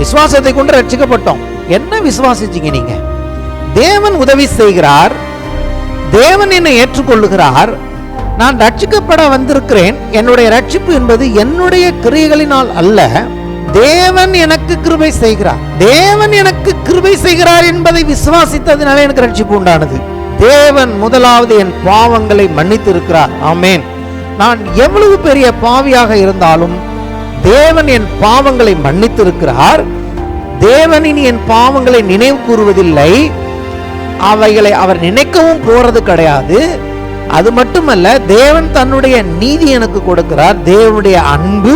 விசுவாசத்தை கொண்டு ரட்சிக்கப்பட்டோம். என்ன விசுவாசிச்சீங்க நீங்க? தேவன் உதவி செய்கிறார், தேவன் என்னை ஏற்றுக்கொள்ளுகிறார், நான் ரட்சிக்கப்பட வந்திருக்கிறேன். என்னுடைய ரட்சிப்பு என்பது என்னுடைய கிரியைகளினால் அல்ல, தேவன் எனக்கு கிருபை செய்கிறார். தேவன் எனக்கு கிருபை செய்கிறார் என்பதை விசுவாசித்ததினால எனக்கு ரட்சிப்பு உண்டானது. தேவன் முதலாவது என் பாவங்களை மன்னித்து இருக்கிறார். ஆமென். நான் எவ்வளவு பெரிய பாவியாக இருந்தாலும் தேவன் என் பாவங்களை மன்னித்து இருக்கிறார். தேவன் இனி என் பாவங்களை நினைவு கூறுவதில்லை, அவைகளை அவர் நினைக்கவும் போறது கிடையாது. அது மட்டுமல்ல, தேவன் தன்னுடைய நீதி எனக்கு கொடுக்கிறார். தேவனுடைய அன்பு,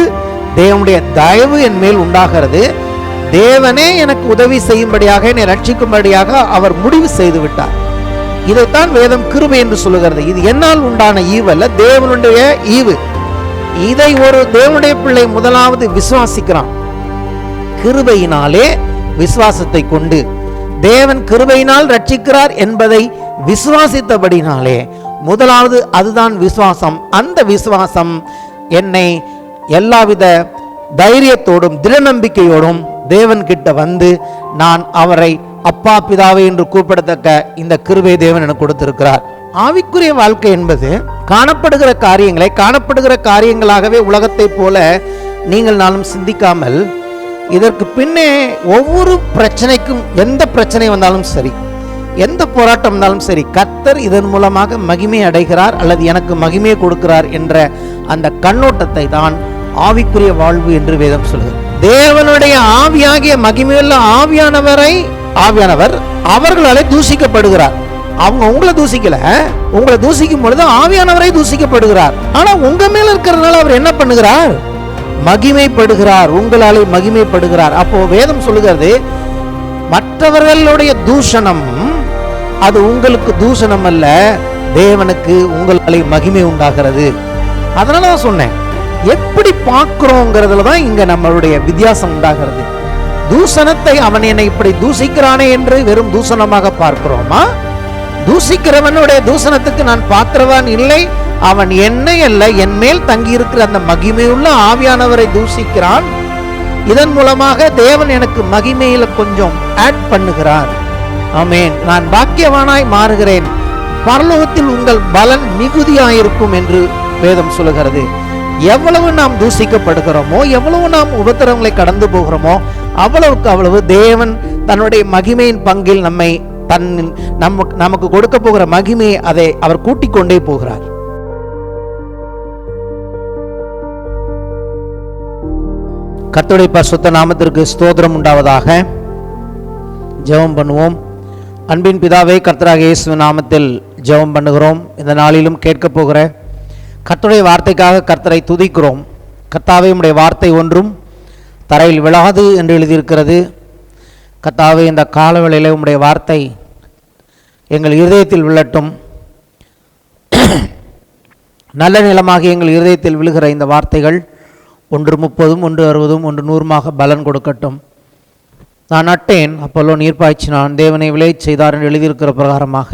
தேவனுடைய தயவு என் மேல் உண்டாகிறது. தேவனே எனக்கு உதவி செய்யும்படியாக, என்னை ரட்சிக்கும்படியாக அவர் முடிவு செய்து விட்டார். இதைத்தான் வேதம் கிருபை என்று சொல்லுகிறது. இது என்னால் உண்டான ஈவு அல்ல, தேவனுடைய ஈவு. இதை ஒரு தேவனுடைய பிள்ளை முதலாவது விசுவாசிக்கிறான். கிருபையினாலே, விசுவாசத்தை கொண்டு தேவன் கிருபையினால் ரட்சிக்கிறார் என்பதை விசுவாசித்தபடினாலே முதலாவது அதுதான் விசுவாசம். அந்த விசுவாசம் என்னை எல்லாவித தைரியத்தோடும் திட நம்பிக்கையோடும் தேவன் கிட்ட வந்து நான் அவரை அப்பா பிதாவை என்று கூப்பிடத்தக்க இந்த கிருபை தேவன் எனக்கு கொடுத்திருக்கிறார். ஆவிக்குரிய வாழ்க்கை என்பது காணப்படுகிற காரியங்களை காணப்படுகிற காரியங்களாகவே உலகத்தை போல நீங்கள் நானும் சிந்திக்காமல், இதற்கு பின்னே ஒவ்வொரு பிரச்சனைக்கும், எந்த பிரச்சனை வந்தாலும் சரி, எந்த போராட்டம் வந்தாலும் சரி, கர்த்தர் இதன் மூலமாக மகிமை அடைகிறார் அல்லது எனக்கு மகிமையை கொடுக்கிறார் என்ற அந்த கண்ணோட்டத்தை தான் ஆவிக்குரிய வாழ்வு என்று வேதம் சொல்கிறது. தேவனுடைய ஆவியாகிய மகிமையுள்ள ஆவியானவர் அவர்களாலே தூசிக்கப்படுகிறார். அவங்க உங்களை தூசிக்கல, உங்களை தூசிக்கும் பொழுது ஆவியானவரை தூசிக்கப்படுகிறார். ஆனா உங்க மேல இருக்கிறதுனால அவர் என்ன பண்ணுகிறார்? மகிமைப்படுகிறார், உங்களாலே மகிமைப்படுகிறார். அப்போ வேதம் சொல்லுகிறது, மற்றவர்களுடைய தூஷணம் அது உங்களுக்கு தூஷணம் அல்ல, தேவனுக்கு உங்களாலே மகிமை உண்டாகிறது. அதனால தான் சொன்னேன், எப்படி பார்க்கிறோங்கிறதுல தான் இங்க நம்மளுடைய வித்தியாசம் உண்டாகிறது. தூஷணத்தை அவன் என்னை இப்படி தூசிக்கிறானே என்று வெறும் தூஷணமாக பார்க்கிறோமா? தூசிக்கிறவனுடைய தூஷணத்துக்கு நான் பாத்திரவான் இல்லை, அவன் என்னை அல்ல, என் மேல் தங்கி இருக்கிற அந்த மகிமையுள்ள ஆவியானவரை தூசிக்கிறான். இதன் மூலமாக தேவன் எனக்கு மகிமையில கொஞ்சம் ஆட் பண்ணுகிறார். ஆமென். நான் பாக்கியவானாய் மாறுகிறேன், பரலோகத்தில் உங்கள் பலன் மிகுதியாயிருக்கும் என்று வேதம் சொல்லுகிறது. எவ்வளவு நாம் தூசிக்கப்படுகிறோமோ, எவ்வளவு நாம் உபத்திரவங்களை கடந்து போகிறோமோ, அவ்வளவுக்கு அவ்வளவு தேவன் தன்னுடைய மகிமையின் பங்கில் நம்மை நமக்கு கொடுக்க போகிற மகிமையை அதை அவர் கூட்டிக் கொண்டே போகிறார். கர்த்தருடைய பரிசுத்த நாமத்திற்கு ஸ்தோத்திரம் உண்டாவதாக. ஜெபம் பண்ணுவோம். அன்பின் பிதாவே, கர்த்தராகிய இயேசுவின் நாமத்தில் ஜெபம் பண்ணுகிறோம். இந்த நாளிலும் கேட்க போகிற கர்த்தருடைய வார்த்தைக்காக கர்த்தரை துதிக்கிறோம். கர்த்தாவே, உம்முடைய வார்த்தை ஒன்றும் தரையில் விழாது என்று எழுதியிருக்கிறது. கர்த்தாவே, இந்த காலவேளையிலே உம்முடைய வார்த்தை எங்கள் இருதயத்தில் விழட்டும். நல்ல நிலமாகி எங்கள் இருதயத்தில் விழுகிற இந்த வார்த்தைகள் 1 30, 1 60, 1 100 பலன் கொடுக்கட்டும். நான் நட்டேன், அப்பல்லோ நீர் பாய்ச்சினான், தேவனை விளையச் செய்தார் என்று எழுதியிருக்கிற பிரகாரமாக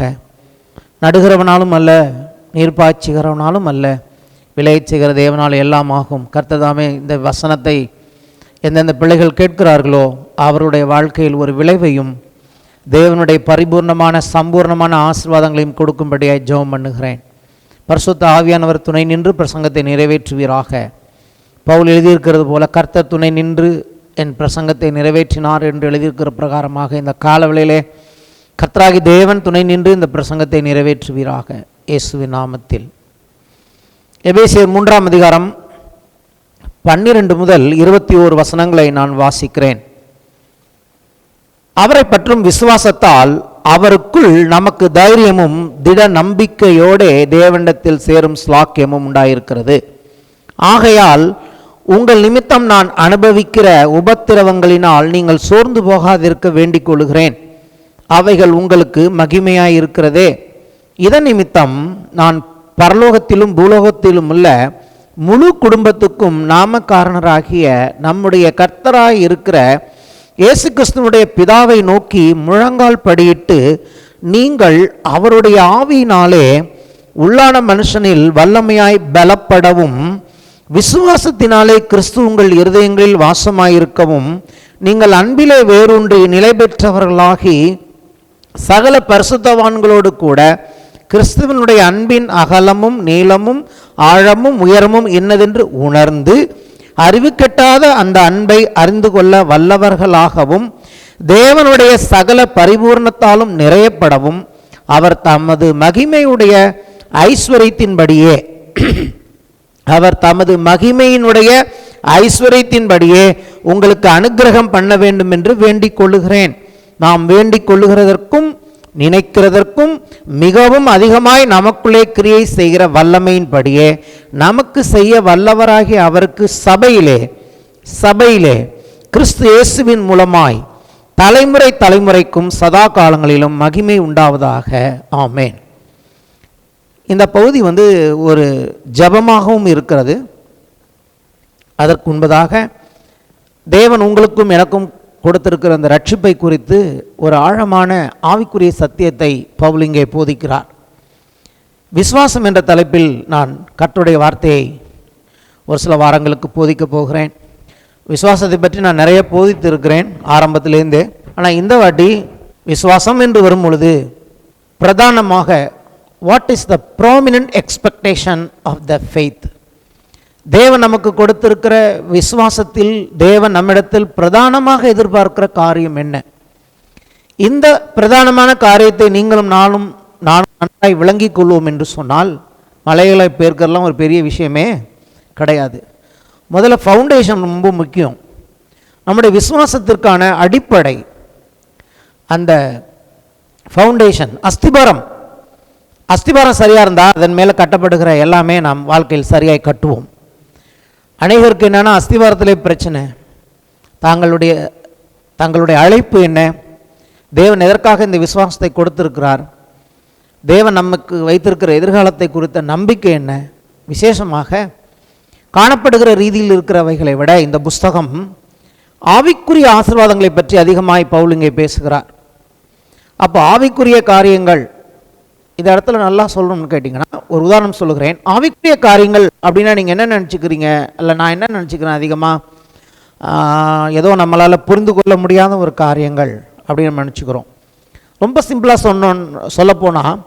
நடுகிறவனாலும் அல்ல, நீர் பாய்ச்சுகிறவனாலும் அல்ல, விளையச் செய்கிற தேவனால் எல்லாம் ஆகும். கர்த்ததாமே இந்த வசனத்தை எந்தெந்த பிள்ளைகள் கேட்கிறார்களோ அவருடைய வாழ்க்கையில் ஒரு விளைவையும் தேவனுடைய பரிபூர்ணமான சம்பூர்ணமான ஆசீர்வாதங்களையும் கொடுக்கும்படியாய் ஜெபம் பண்ணுகிறேன். பரிசுத்த ஆவியானவர் துணை நின்று பிரசங்கத்தை நிறைவேற்றுவீராக. பவுல் எழுதியிருக்கிறது போல கர்த்தர் துணை நின்று என் பிரசங்கத்தை நிறைவேற்றினார் என்று எழுதியிருக்கிற பிரகாரமாக இந்த காலவேளையிலே கர்த்தராகி தேவன் துணை நின்று இந்த பிரசங்கத்தை நிறைவேற்றுவீராக, இயேசுவின் நாமத்தில். எபேசியர் 3ஆம் அதிகாரம் 12 முதல் 21 வசனங்களை நான் வாசிக்கிறேன். அவரை பற்றும் விசுவாசத்தால் அவருக்குள் நமக்கு தைரியமும் திட நம்பிக்கையோடே தேவனிடத்தில் சேரும் ஸ்லாக்கியமும் உண்டாயிருக்கிறது. ஆகையால் உங்கள் நிமித்தம் நான் அனுபவிக்கிற உபத்திரவங்களினால் நீங்கள் சோர்ந்து போகாதிருக்க வேண்டிக் கொள்கிறேன். அவைகள் உங்களுக்கு மகிமையாயிருக்கிறதே. இதன் நிமித்தம் நான் பரலோகத்திலும் பூலோகத்திலும் உள்ள முழு குடும்பத்துக்கும் நாமக்காரனராகிய நம்முடைய கர்த்தராய் இருக்கிற இயேசு கிறிஸ்துவுடைய பிதாவை நோக்கி முழங்கால் படியிட்டு, நீங்கள் அவருடைய ஆவியினாலே உள்ளான மனுஷனில் வல்லமையாய் பலப்படவும் விசுவாசத்தினாலே கிறிஸ்து உங்கள் இருதயங்களில் வாசமாயிருக்கவும் நீங்கள் அன்பிலே வேரூன்றி நிலை பெற்றவர்களாகி சகல பரிசுத்தவான்களோடு கூட கிறிஸ்துவனுடைய அன்பின் அகலமும் நீளமும் ஆழமும் உயரமும் என்னதென்று உணர்ந்து அறிவுக்கெட்டாத அந்த அன்பை அறிந்து கொள்ள வல்லவர்களாகவும் தேவனுடைய சகல பரிபூர்ணத்தாலும் நிறையப்படவும் அவர் தமது மகிமையுடைய ஐஸ்வரியத்தின்படியே உங்களுக்கு அனுக்கிரகம் பண்ண வேண்டும் என்று வேண்டிக் கொள்ளுகிறேன். நாம் வேண்டிக் கொள்ளுகிறதற்கும் நினைக்கிறதற்கும் மிகவும் அதிகமாய் நமக்குள்ளே கிரியை செய்கிற வல்லமையின்படியே நமக்கு செய்ய வல்லவராகிய அவருக்கு சபையிலே கிறிஸ்து இயேசுவின் மூலமாய் தலைமுறை தலைமுறைக்கும் சதா காலங்களிலும் மகிமை உண்டாவதாக. ஆமேன். இந்த பகுதி ஒரு ஜெபமாகவும் இருக்கிறது. அதற்கு முன்பதாக தேவன் உங்களுக்கும் எனக்கும் கொடுத்திருக்கிற அந்த ரட்சிப்பை குறித்து ஒரு ஆழமான ஆவிக்குரிய சத்தியத்தை பவுல் இங்கே போதிக்கிறார். விசுவாசம் என்ற தலைப்பில் நான் கர்த்தருடைய வார்த்தையை ஒரு சில வாரங்களுக்கு போதிக்கப் போகிறேன். விசுவாசத்தை பற்றி நான் நிறைய போதித்து இருக்கிறேன் ஆரம்பத்திலேருந்தே. ஆனால் இந்த வாட்டி விசுவாசம் என்று வரும் பொழுது பிரதானமாக what is the prominent expectation of the faith, தேவன் நமக்கு கொடுத்திருக்கிற விசுவாசத்தில் தேவன் நம்மிடத்தில் பிரதானமாக எதிர்பார்க்கிற காரியம் என்ன? இந்த பிரதானமான காரியத்தை நீங்களும் நானும் நன்றாய் விளங்கிக் கொள்வோம் என்று சொன்னால் மலைகளை பேர்க்கெல்லாம் ஒரு பெரிய விஷயமே கிடையாது. முதல்ல ஃபவுண்டேஷன் ரொம்ப முக்கியம். நம்முடைய விசுவாசத்திற்கான அடிப்படை, அந்த ஃபவுண்டேஷன், அஸ்திபாரம் சரியாக இருந்தால் அதன் மேலே கட்டப்படுகிற எல்லாமே நாம் வாழ்க்கையில் சரியாய் கட்டுவோம். அனைவருக்கு என்னென்னா அஸ்திவாரத்திலே பிரச்சனை. தங்களுடைய அழைப்பு என்ன? தேவன் எதற்காக இந்த விசுவாசத்தை கொடுத்திருக்கிறார்? தேவன் நமக்கு வைத்திருக்கிற எதிர்காலத்தை குறித்த நம்பிக்கை என்ன? விசேஷமாக காணப்படுகிற ரீதியில் இருக்கிறவைகளை விட இந்த புஸ்தகம் ஆவிக்குரிய ஆசீர்வாதங்களை பற்றி அதிகமாய் பவுல் இங்கே பேசுகிறார். அப்போ ஆவிக்குரிய காரியங்கள் இந்த இடத்துல நல்லா சொல்லணும்னு கேட்டிங்கன்னா ஒரு உதாரணம் சொல்லுகிறேன். ஆவிக்குரிய காரியங்கள் அப்படின்னா நீங்கள் என்ன நினச்சிக்கிறீங்க? இல்லை நான் என்ன நினச்சிக்கிறேன், அதிகமாக ஏதோ நம்மளால் புரிந்து கொள்ள முடியாத ஒரு காரியங்கள் அப்படின்னு நம்ம நினச்சிக்கிறோம். ரொம்ப சிம்பிளாக சொல்லப்போனால்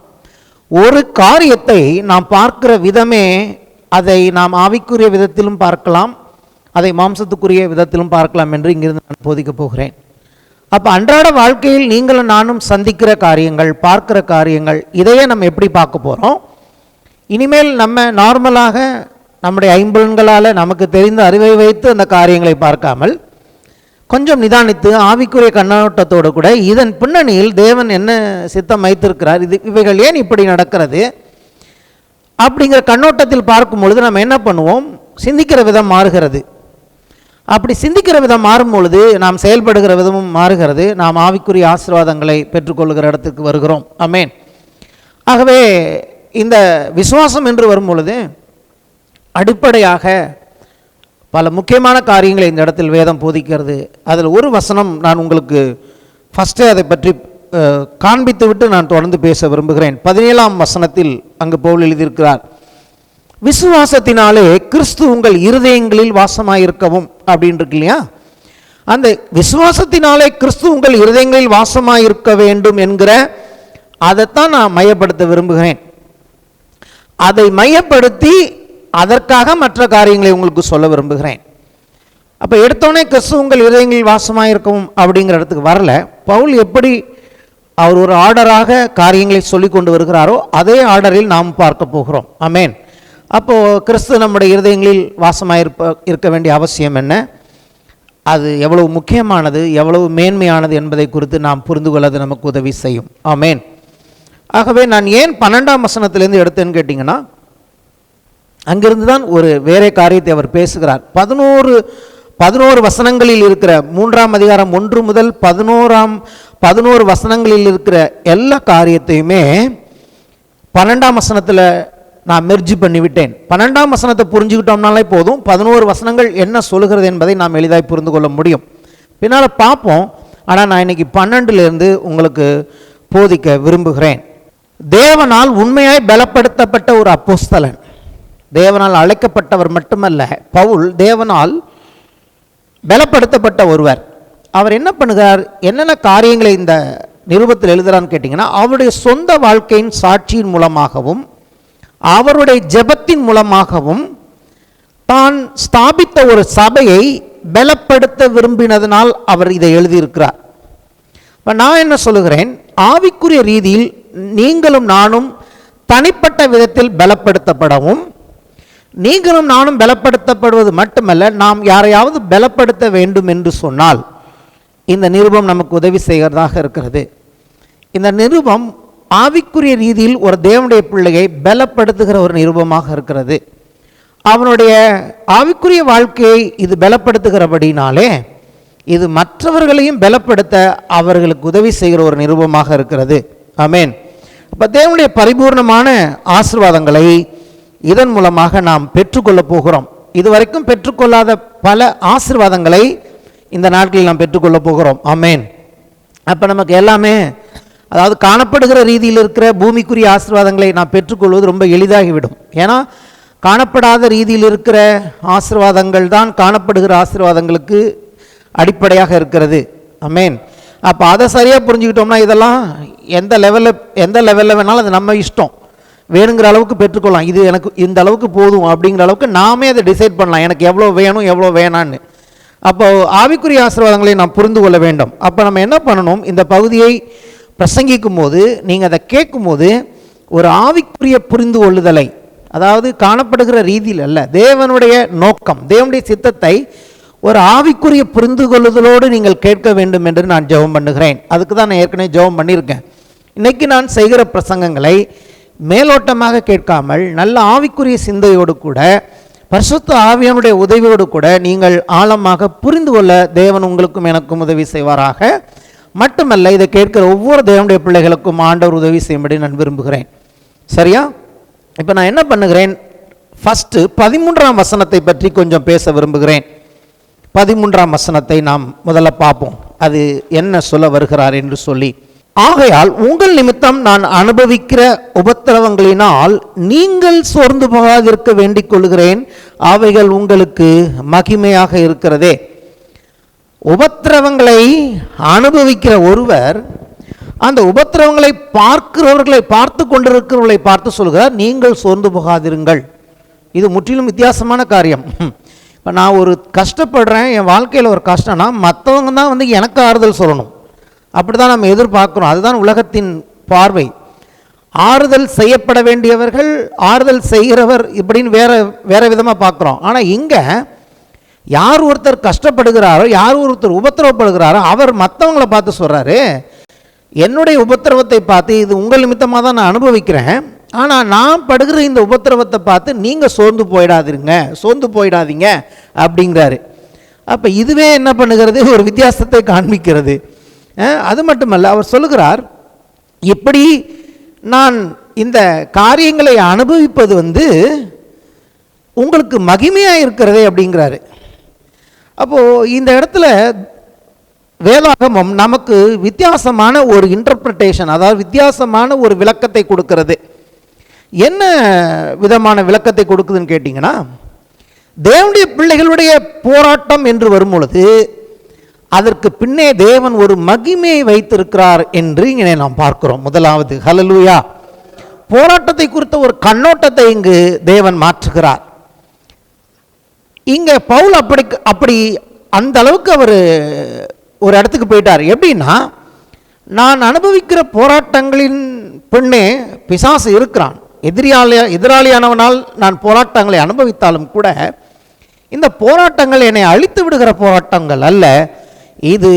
ஒரு காரியத்தை நாம் பார்க்கிற விதமே அதை நாம் ஆவிக்குரிய விதத்திலும் பார்க்கலாம், அதை மாம்சத்துக்குரிய விதத்திலும் பார்க்கலாம் என்று இங்கிருந்து நான் போதிக்கப் போகிறேன். அப்போ அன்றாட வாழ்க்கையில் நீங்களும் நானும் சந்திக்கிற காரியங்கள், பார்க்கிற காரியங்கள், இதையே நம்ம எப்படி பார்க்க போகிறோம்? இனிமேல் நம்ம நார்மலாக நம்முடைய ஐம்புலன்களால் நமக்கு தெரிந்த அறிவை வைத்து அந்த காரியங்களை பார்க்காமல் கொஞ்சம் நிதானித்து ஆவிக்குரிய கண்ணோட்டத்தோடு கூட இதன் பின்னணியில் தேவன் என்ன சித்தம் வைத்திருக்கிறார், இவைகள் ஏன் இப்படி நடக்கிறது அப்படிங்கிற கண்ணோட்டத்தில் பார்க்கும் பொழுது நம்ம என்ன பண்ணுவோம்? சிந்திக்கிற விதம் மாறுகிறது. அப்படி சிந்திக்கிற விதம் மாறும் பொழுது நாம் செயல்படுகிற விதமும் மாறுகிறது. நாம் ஆவிக்குரிய ஆசீர்வாதங்களை பெற்றுக்கொள்கிற இடத்துக்கு வருகிறோம். ஆமென். ஆகவே இந்த விசுவாசம் என்று வரும் பொழுது அடிப்படையாக பல முக்கியமான காரியங்களை இந்த இடத்தில் வேதம் போதிக்கிறது. அதில் ஒரு வசனம் நான் உங்களுக்கு ஃபஸ்ட்டே அதை பற்றி காண்பித்து விட்டு நான் தொடர்ந்து பேச விரும்புகிறேன். 17ஆம் வசனத்தில் அங்கு பவுல் எழுதியிருக்கிறார், விசுவாசத்தினாலே கிறிஸ்து உங்கள் இருதயங்களில் வாசமாயிருக்கவும் அப்படின்னு இருக்கு இல்லையா? அந்த விசுவாசத்தினாலே கிறிஸ்து உங்கள் இருதயங்களில் வாசமாயிருக்க வேண்டும் என்கிற அதைத்தான் நான் மையப்படுத்த விரும்புகிறேன். அதை மையப்படுத்தி அதற்காக மற்ற காரியங்களை உங்களுக்கு சொல்ல விரும்புகிறேன். அப்போ எடுத்தோடனே கிறிஸ்து உங்கள் இருதயங்களில் வாசமாயிருக்கவும் அப்படிங்கிற இடத்துக்கு வரல. பவுல் எப்படி அவர் ஒரு ஆர்டராக காரியங்களை சொல்லி கொண்டு வருகிறாரோ அதே ஆர்டரில் நாம் பார்க்க போகிறோம். ஆமென். அப்போது கிறிஸ்து நம்முடைய இருதயங்களில் இருக்க வேண்டிய அவசியம் என்ன, அது எவ்வளவு முக்கியமானது, எவ்வளவு மேன்மையானது என்பதை குறித்து நாம் புரிந்து கொள்ளது நமக்கு உதவி செய்யும். ஆமென். ஆகவே நான் ஏன் 12ஆம் வசனத்திலேருந்து எடுத்தேன்னு கேட்டிங்கன்னா, அங்கிருந்து தான் ஒரு வேறே காரியத்தை அவர் பேசுகிறார். 11 வசனங்களில் இருக்கிற 3ஆம் அதிகாரம் 1 முதல் 11 வசனங்களில் இருக்கிற எல்லா காரியத்தையுமே 12ஆம் வசனத்தில் நான் மெர்ஜி பண்ணிவிட்டேன். 12ஆம் வசனத்தை புரிஞ்சுக்கிட்டோம்னாலே போதும், 11 வசனங்கள் என்ன சொல்லுகிறது என்பதை நாம் எளிதாய் புரிந்து கொள்ள முடியும். பின்னால் பார்ப்போம். ஆனால் நான் இன்னைக்கு 12லேருந்து உங்களுக்கு போதிக்க விரும்புகிறேன். தேவனால் உண்மையாய் பலப்படுத்தப்பட்ட ஒரு அப்போஸ்தலன், தேவனால் அழைக்கப்பட்டவர் மட்டுமல்ல, பவுல் தேவனால் பலப்படுத்தப்பட்ட ஒருவர். அவர் என்ன பண்ணுகிறார், என்னென்ன காரியங்களை இந்த நிருபத்தில் எழுதுகிறான்னு கேட்டிங்கன்னா, அவருடைய சொந்த வாழ்க்கையின் சாட்சியின் மூலமாகவும் அவருடைய ஜெபத்தின் மூலமாகவும் தான் ஸ்தாபித்த ஒரு சபையை பலப்படுத்த விரும்பினதனால் அவர் இதை எழுதியிருக்கிறார். இப்போ நான் என்ன சொல்லுகிறேன், ஆவிக்குரிய ரீதியில் நீங்களும் நானும் தனிப்பட்ட விதத்தில் பலப்படுத்தப்படவும், நீங்களும் நானும் பலப்படுத்தப்படுவது மட்டுமல்ல, நாம் யாரையாவது பலப்படுத்த வேண்டும் என்று சொன்னால் இந்த நிருபம் நமக்கு உதவி செய்கிறதாக இருக்கிறது. இந்த நிருபம் ஆவிக்குரிய ரீதியில் ஒரு தேவனுடைய பிள்ளையை பலப்படுத்துகிற ஒரு நிருபமாக இருக்கிறது. அவனுடைய ஆவிக்குரிய வாழ்க்கையை இது பலப்படுத்துகிறபடினாலே இது மற்றவர்களையும் பலப்படுத்த அவர்களுக்கு உதவி செய்கிற ஒரு நிருபமாக இருக்கிறது. ஆமென். அப்போ தேவனுடைய பரிபூர்ணமான ஆசீர்வாதங்களை இதன் மூலமாக நாம் பெற்றுக்கொள்ள போகிறோம். இதுவரைக்கும் பெற்றுக்கொள்ளாத பல ஆசீர்வாதங்களை இந்த நாட்களில் நாம் பெற்றுக்கொள்ள போகிறோம். ஆமென். அப்போ நமக்கு எல்லாமே, அதாவது காணப்படுகிற ரீதியில் இருக்கிற பூமிக்குரிய ஆசீர்வாதங்களை நாம் பெற்றுக்கொள்வது ரொம்ப எளிதாகிவிடும். ஏன்னா காணப்படாத ரீதியில் இருக்கிற ஆசீர்வாதங்கள் தான் காணப்படுகிற ஆசீர்வாதங்களுக்கு அடிப்படையாக இருக்கிறது. ஆமென். அப்போ அதை சரியாக புரிஞ்சுக்கிட்டோம்னா இதெல்லாம் எந்த லெவலில் வேணாலும் அது நம்ம இஷ்டம், வேணுங்கிற அளவுக்கு பெற்றுக்கொள்ளலாம். இது எனக்கு இந்த அளவுக்கு போதும் அப்படிங்கிற அளவுக்கு நாமே அதை டிசைட் பண்ணலாம், எனக்கு எவ்வளோ வேணும் எவ்வளோ வேணான்னு. அப்போ ஆவிக்குரிய ஆசீர்வாதங்களை நாம் புரிந்து கொள்ள வேண்டும். அப்போ நம்ம என்ன பண்ணணும், இந்த பகுதியை பிரசங்கிக்கும் போது நீங்கள் அதை கேட்கும்போது ஒரு ஆவிக்குரிய புரிந்து கொள்ளுதலை, அதாவது காணப்படுகிற ரீதியில் அல்ல, தேவனுடைய நோக்கம், தேவனுடைய சித்தத்தை ஒரு ஆவிக்குரிய புரிந்து கொள்ளுதலோடு நீங்கள் கேட்க வேண்டும் என்று நான் ஜெபம் பண்ணுகிறேன். அதுக்கு தான் நான் ஏற்கனவே ஜெபம் பண்ணியிருக்கேன். இன்றைக்கி நான் செய்கிற பிரசங்கங்களை மேலோட்டமாக கேட்காமல் நல்ல ஆவிக்குரிய சிந்தையோடு கூட பரிசுத்த ஆவியானுடைய உதவியோடு கூட நீங்கள் ஆழமாக புரிந்து கொள்ள தேவன் உங்களுக்கும் எனக்கும் உதவி செய்வாராக. மட்டுமல்ல, இதை கேட்கிற ஒவ்வொரு தேவனுடைய பிள்ளைகளுக்கும் ஆண்டவர் உதவி செய்யும்படி நான் விரும்புகிறேன். சரியா? இப்போ நான் என்ன பண்ணுகிறேன், ஃபஸ்ட்டு 13ஆம் வசனத்தை பற்றி கொஞ்சம் பேச விரும்புகிறேன். 13ஆம் வசனத்தை நாம் முதல்ல பார்ப்போம், அது என்ன சொல்ல வருகிறார் என்று சொல்லி. ஆகையால் உங்கள் நிமித்தம் நான் அனுபவிக்கிற உபத்திரவங்களினால் நீங்கள் சோர்ந்து போகாதிருக்க வேண்டிக் கொள்கிறேன், அவைகள் உங்களுக்கு மகிமையாக இருக்கிறதே. உபத்திரவங்களை அனுபவிக்கிற ஒருவர் அந்த உபத்திரவங்களை பார்க்கிறவர்களை பார்த்து கொண்டிருக்கிறவர்களை பார்த்து சொல்கிறார், நீங்கள் சோர்ந்து போகாதிருங்கள். இது முற்றிலும் வித்தியாசமான காரியம். இப்போ நான் ஒரு கஷ்டப்படுறேன், என் வாழ்க்கையில் ஒரு கஷ்டம்னா மற்றவங்க தான் வந்து எனக்கு ஆறுதல் சொல்லணும், அப்படி தான் நம்ம எதிர்பார்க்குறோம். அதுதான் உலகத்தின் பார்வை. ஆறுதல் செய்யப்பட வேண்டியவர்கள் ஆறுதல் செய்கிறவர் இப்படின்னு வேறு விதமாக பார்க்குறோம். ஆனால் இங்கே யார் ஒருத்தர் கஷ்டப்படுகிறாரோ, யார் ஒருத்தர் உபத்திரவப்படுகிறாரோ அவர் மற்றவங்களை பார்த்து சொல்கிறாரு, என்னுடைய உபத்திரவத்தை பார்த்து இது உங்கள் நிமித்தமாக தான் நான் அனுபவிக்கிறேன், ஆனால் நான் படுகிற இந்த உபத்திரவத்தை பார்த்து நீங்கள் சோர்ந்து போயிடாதீங்க அப்படிங்கிறாரு. அப்போ இதுவே என்ன பண்ணுகிறது, ஒரு வித்தியாசத்தை காண்பிக்கிறது. அது மட்டுமல்ல, அவர் சொல்லுகிறார், இப்படி நான் இந்த காரியங்களை அனுபவிப்பது வந்து உங்களுக்கு மகிமையாக இருக்கிறதே அப்படிங்கிறாரு. அப்போது இந்த இடத்துல வேதாகமம் நமக்கு வித்தியாசமான ஒரு இன்டர்பிரிட்டேஷன், அதாவது வித்தியாசமான ஒரு விளக்கத்தை கொடுக்கிறது. என்ன விதமான விளக்கத்தை கொடுக்குதுன்னு கேட்டிங்கன்னா, தேவனுடைய பிள்ளைகளுடைய போராட்டம் என்று வரும் பொழுது அதற்கு பின்னே தேவன் ஒரு மகிமையை வைத்திருக்கிறார் என்று இங்கே நாம் பார்க்கிறோம். முதலாவது, ஹல்லேலூயா, போராட்டத்தை குறித்த ஒரு கண்ணோட்டத்தை இங்கு தேவன் மாற்றுகிறார். இங்கே பவுல் அப்படி அந்த அளவுக்கு அவர் ஒரு இடத்துக்கு போயிட்டார். எப்படின்னா, நான் அனுபவிக்கிற போராட்டங்களின் பின்னே பிசாசு இருக்கிறான். எதிராளியானவனால் நான் போராட்டங்களை அனுபவித்தாலும் கூட இந்த போராட்டங்கள் என்னை அழித்து விடுகிற போராட்டங்கள் அல்ல, இது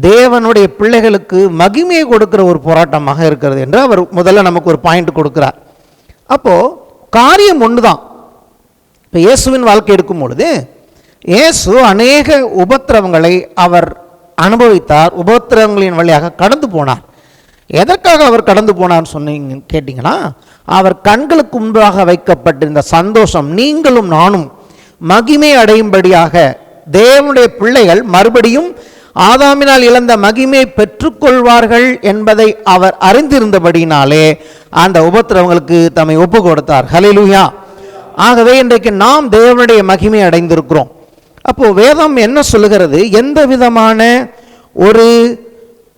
தேவனுடைய பிள்ளைகளுக்கு மகிமையை கொடுக்கிற ஒரு போராட்டமாக இருக்கிறது என்று அவர் முதல்ல நமக்கு ஒரு பாயிண்ட் கொடுக்கிறார். அப்போது காரியம் ஒன்று தான். இப்போ இயேசுவின் வாழ்க்கை எடுக்கும் பொழுது இயேசு அநேக உபத்திரவங்களை அவர் அனுபவித்தார், உபத்திரவங்களின் வழியாக கடந்து போனார். எதற்காக அவர் கடந்து போனார்னு சொன்னீங்க கேட்டிங்கன்னா, அவர் கண்களுக்கு முன்பாக வைக்கப்பட்டிருந்த சந்தோஷம் நீங்களும் நானும் மகிமை அடையும்படியாக தேவனுடைய பிள்ளைகள் மறுபடியும் ஆதாமினால் இழந்த மகிமை பெற்றுக்கொள்வார்கள் என்பதை அவர் அறிந்திருந்தபடினாலே அந்த உபத்திரவங்களுக்கு தம்மை ஒப்பு கொடுத்தார். ஹல்லேலூயா. ஆகவே இன்றைக்கு நாம் தேவனுடைய மகிமை அடைந்திருக்கிறோம். அப்போது வேதம் என்ன சொல்லுகிறது, எந்த விதமான ஒரு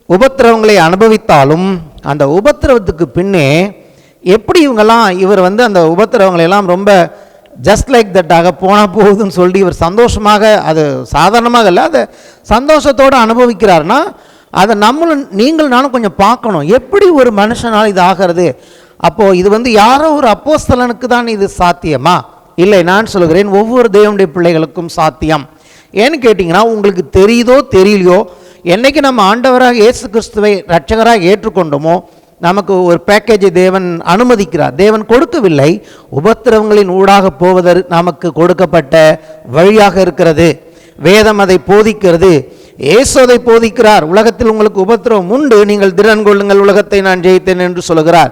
உபத்திரவங்களை அனுபவித்தாலும் அந்த உபத்திரவத்துக்கு பின்னே எப்படி இவர் அந்த உபத்திரவங்களை எல்லாம் ரொம்ப ஜஸ்ட் லைக் தட்டாக போனால் போகுதுன்னு சொல்லி இவர் சந்தோஷமாக, அது சாதாரணமாக இல்லை, அதை சந்தோஷத்தோடு அனுபவிக்கிறார்னா அதை நீங்கள் நானும் கொஞ்சம் பார்க்கணும். எப்படி ஒரு மனுஷனால் இது ஆகிறது? அப்போது இது யாரோ ஒரு அப்போஸ்தலனுக்கு தான் இது சாத்தியமா? இல்லை, நான் சொல்கிறேன் ஒவ்வொரு தேவனுடைய பிள்ளைகளுக்கும் சாத்தியம். ஏன்னு கேட்டிங்கன்னா, உங்களுக்கு தெரியுதோ தெரியலையோ, என்னைக்கு நம்ம ஆண்டவராக இயேசு கிறிஸ்துவை இரட்சகராக ஏற்றுக்கொண்டோமோ நமக்கு ஒரு பேக்கேஜை தேவன் அனுமதிக்கிறார். தேவன் கொடுக்கவில்லை, உபத்திரவங்களின் ஊடாக போவதற்கு நமக்கு கொடுக்கப்பட்ட வழியாக இருக்கிறது. வேதம் அதை போதிக்கிறது, இயேசு அதை போதிக்கிறார். உலகத்தில் உங்களுக்கு உபத்திரவம் உண்டு, நீங்கள் திடன் கொள்ளுங்கள், உலகத்தை நான் ஜெயித்தேன் என்று சொல்லுகிறார்.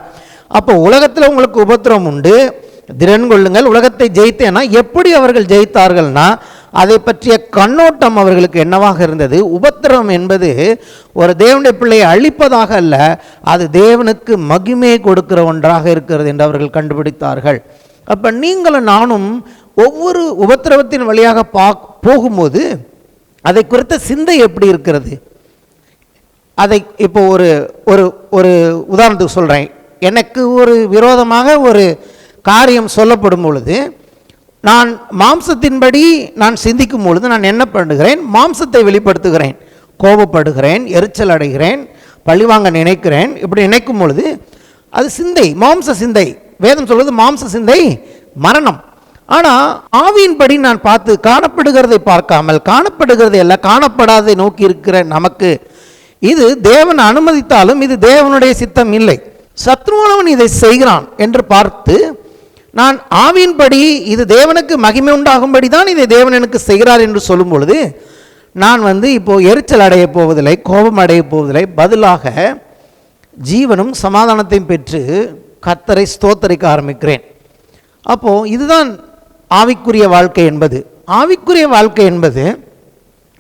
அப்போ உலகத்தில் உங்களுக்கு உபத்திரவம் உண்டு, திடன் கொள்ளுங்கள், உலகத்தை ஜெயித்தேன்னா எப்படி அவர்கள் ஜெயித்தார்கள்னா அதை பற்றிய கண்ணோட்டம் அவர்களுக்கு என்னவாக இருந்தது? உபத்திரவம் என்பது ஒரு தேவனுடைய பிள்ளையை அழிப்பதாக அல்ல, அது தேவனுக்கு மகிமை கொடுக்கிற ஒன்றாக இருக்கிறது என்று அவர்கள் கண்டுபிடித்தார்கள். அப்போ நீங்களும் நானும் ஒவ்வொரு உபத்திரவத்தின் வழியாக போகும்போது அதை குறித்த சிந்தை எப்படி இருக்கிறது? அதை இப்போ ஒரு ஒரு ஒரு உதாரணத்துக்கு சொல்கிறேன். எனக்கு ஒரு விரோதமாக ஒரு காரியம் சொல்லப்படும் பொழுது நான் மாம்சத்தின்படி நான் சிந்திக்கும் பொழுது நான் என்ன பண்ணுகிறேன்? மாம்சத்தை வெளிப்படுத்துகிறேன், கோபப்படுகிறேன், எரிச்சல் அடைகிறேன், பழிவாங்க நினைக்கிறேன். இப்படி நினைக்கும் பொழுது அது சிந்தை, மாம்ச சிந்தை. வேதம் சொல்வது மாம்ச சிந்தை மரணம். ஆனால் ஆவியின்படி நான் பார்த்து காணப்படுகிறதை பார்க்காமல், காணப்படுகிறதை அல்ல காணப்படாததை நோக்கி இருக்கிற நமக்கு இது தேவன் அனுமதித்தாலும் இது தேவனுடைய சித்தம் இல்லை. சத்ருவானவன் இதை செய்கிறான் என்று பார்த்து நான் ஆவியின்படி இது தேவனுக்கு மகிமை உண்டாகும்படி தான் இதை தேவன் எனக்கு செய்கிறார் என்று சொல்லும் பொழுது நான் இப்போது எரிச்சல் அடைய போவதில்லை, கோபம் அடைய போவதில்லை. பதிலாக ஜீவனும் சமாதானத்தையும் பெற்று கர்த்தரை ஸ்தோத்தரிக்க ஆரம்பிக்கிறேன். அப்போது இதுதான் ஆவிக்குரிய வாழ்க்கை என்பது. ஆவிக்குரிய வாழ்க்கை என்பது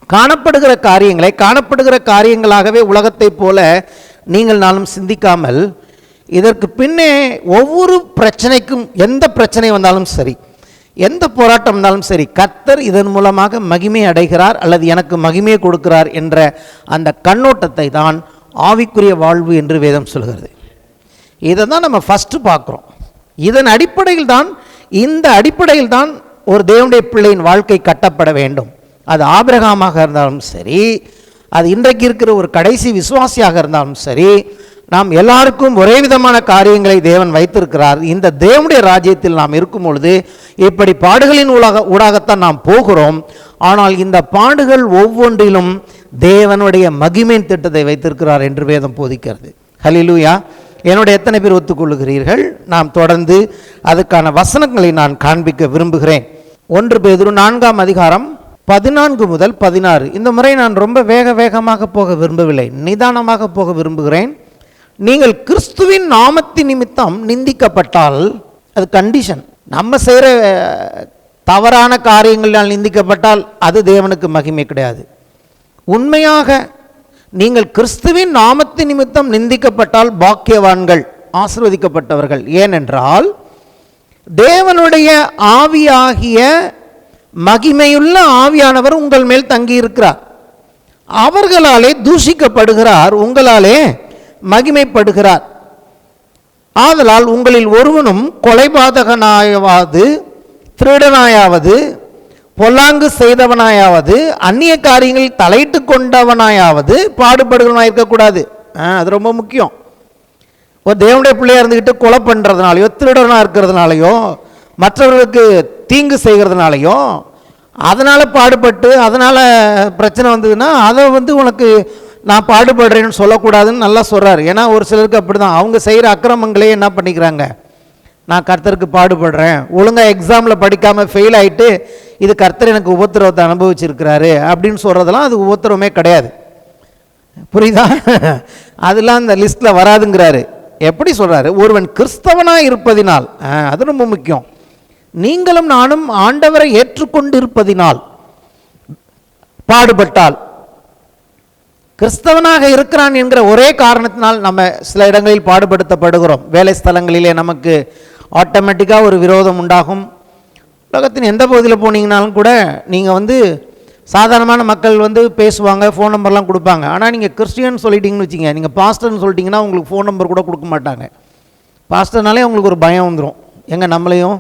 காணப்படுகிற காரியங்களை காணப்படுகிற காரியங்களாகவே உலகத்தை போல நீங்கள் நானும் சிந்திக்காமல், இதற்கு பின்னே ஒவ்வொரு பிரச்சனைக்கும், எந்த பிரச்சனை வந்தாலும் சரி, எந்த போராட்டம் வந்தாலும் சரி, கர்த்தர் இதன் மூலமாக மகிமை அடைகிறார் அல்லது எனக்கு மகிமையை கொடுக்கிறார் என்ற அந்த கண்ணோட்டத்தை தான் ஆவிக்குரிய வாழ்வு என்று வேதம் சொல்கிறது. இதை தான் நம்ம ஃபஸ்ட்டு பார்க்குறோம். இதன் அடிப்படையில் தான், இந்த அடிப்படையில் தான் ஒரு தேவனுடைய பிள்ளையின் வாழ்க்கை கட்டப்பட வேண்டும். அது ஆபிரகாமாக இருந்தாலும் சரி, அது இன்றைக்கு இருக்கிற ஒரு கடைசி விசுவாசியாக இருந்தாலும் சரி, நாம் எல்லாருக்கும் ஒரே விதமான காரியங்களை தேவன் வைத்திருக்கிறார். இந்த தேவனுடைய ராஜ்யத்தில் நாம் இருக்கும் பொழுது இப்படி பாடுகளின் ஊடாகத்தான் நாம் போகிறோம். ஆனால் இந்த பாடுகள் ஒவ்வொன்றிலும் தேவனுடைய மகிமையின் திட்டத்தை வைத்திருக்கிறார் என்று வேதம் போதிக்கிறது. ஹல்லேலூயா! என்னுடைய எத்தனை பேர் ஒத்துக்கொள்ளுகிறீர்கள்? நாம் தொடர்ந்து அதுக்கான வசனங்களை நான் காண்பிக்க விரும்புகிறேன். 1 பேதுரு 4ஆம் அதிகாரம் 14 முதல் 16. இந்த முறை நான் ரொம்ப வேகமாக போக விரும்பவில்லை, நிதானமாக போக விரும்புகிறேன். நீங்கள் கிறிஸ்துவின் நாமத்தின் நிமித்தம் நிந்திக்கப்பட்டால், அது கண்டிஷன். நம்ம செய்கிற தவறான காரியங்களால் நிந்திக்கப்பட்டால் அது தேவனுக்கு மகிமை கிடையாது. உண்மையாக நீங்கள் கிறிஸ்துவின் நாமத்தின் நிமித்தம் நிந்திக்கப்பட்டால் பாக்கியவான்கள், ஆசீர்வதிக்கப்பட்டவர்கள். ஏனென்றால் தேவனுடைய ஆவியாகிய மகிமையுள்ள ஆவியானவர் உங்கள் மேல் தங்கியிருக்கிறார். அவர்களாலே தூஷிக்கப்படுகிறார், உங்களாலே மகிமைப்படுகிறார். ஆதலால் உங்களில் ஒருவனும் கொலைபாதகனாயாவது, திருடனாயாவது, பொல்லாங்கு செய்தவனாயாவது, அந்நிய காரியங்களில் தலையிட்டு கொண்டவனாயாவது பாடுபடுகிறவனாக இருக்கக்கூடாது. அது ரொம்ப முக்கியம். ஒரு தேவனுடைய பிள்ளையாக இருந்துக்கிட்டு கொலை பண்ணுறதுனாலையோ, திருடனாக இருக்கிறதுனாலையோ, மற்றவர்களுக்கு தீங்கு செய்கிறதுனாலையோ, அதனால் பாடுபட்டு அதனால் பிரச்சனை வந்ததுன்னா அதை உனக்கு நான் பாடுபடுறேன்னு சொல்லக்கூடாதுன்னு நல்லா சொல்கிறார். ஏன்னா ஒரு சிலருக்கு அப்படி தான், அவங்க செய்கிற அக்கிரமங்களே என்ன பண்ணிக்கிறாங்க, நான் கர்த்தருக்கு பாடுபடுறேன், ஒழுங்காக எக்ஸாமில் படிக்காமல் ஃபெயில் ஆகிட்டு இது கர்த்தர் எனக்கு உபத்திரவத்தை அனுபவிச்சிருக்கிறாரு அப்படின்னு சொல்கிறதெல்லாம் அது உபத்திரவமே கிடையாது. புரியுதா? அதெல்லாம் அந்த லிஸ்ட்டில் வராதுங்கிறாரு. எப்படி சொல்கிறாரு? ஒருவன் கிறிஸ்தவனாக இருப்பதினால், அது ரொம்ப முக்கியம், நீங்களும் நானும் ஆண்டவரை ஏற்றுக்கொண்டிருப்பதினால் பாடுபட்டால், கிறிஸ்தவனாக இருக்கிறான் என்கிற ஒரே காரணத்தினால் நம்ம சில இடங்களில் பாடுபடுத்தப்படுகிறோம். வேலை ஸ்தலங்களிலே நமக்கு ஆட்டோமேட்டிக்காக ஒரு விரோதம் உண்டாகும். உலகத்தின் எந்த பகுதியில் போனீங்கனாலும் கூட நீங்கள் சாதாரணமான மக்கள் வந்து பேசுவாங்க, ஃபோன் நம்பர்லாம் கொடுப்பாங்க. ஆனால் நீங்கள் கிறிஸ்டியன் சொல்லிட்டீங்கன்னு வச்சுங்க, நீங்கள் பாஸ்டர்னு சொல்லிட்டீங்கன்னா உங்களுக்கு ஃபோன் நம்பர் கூட கொடுக்க மாட்டாங்க. பாஸ்டர்னாலே அவங்களுக்கு ஒரு பயம் வந்துடும், எங்கே நம்மளையும்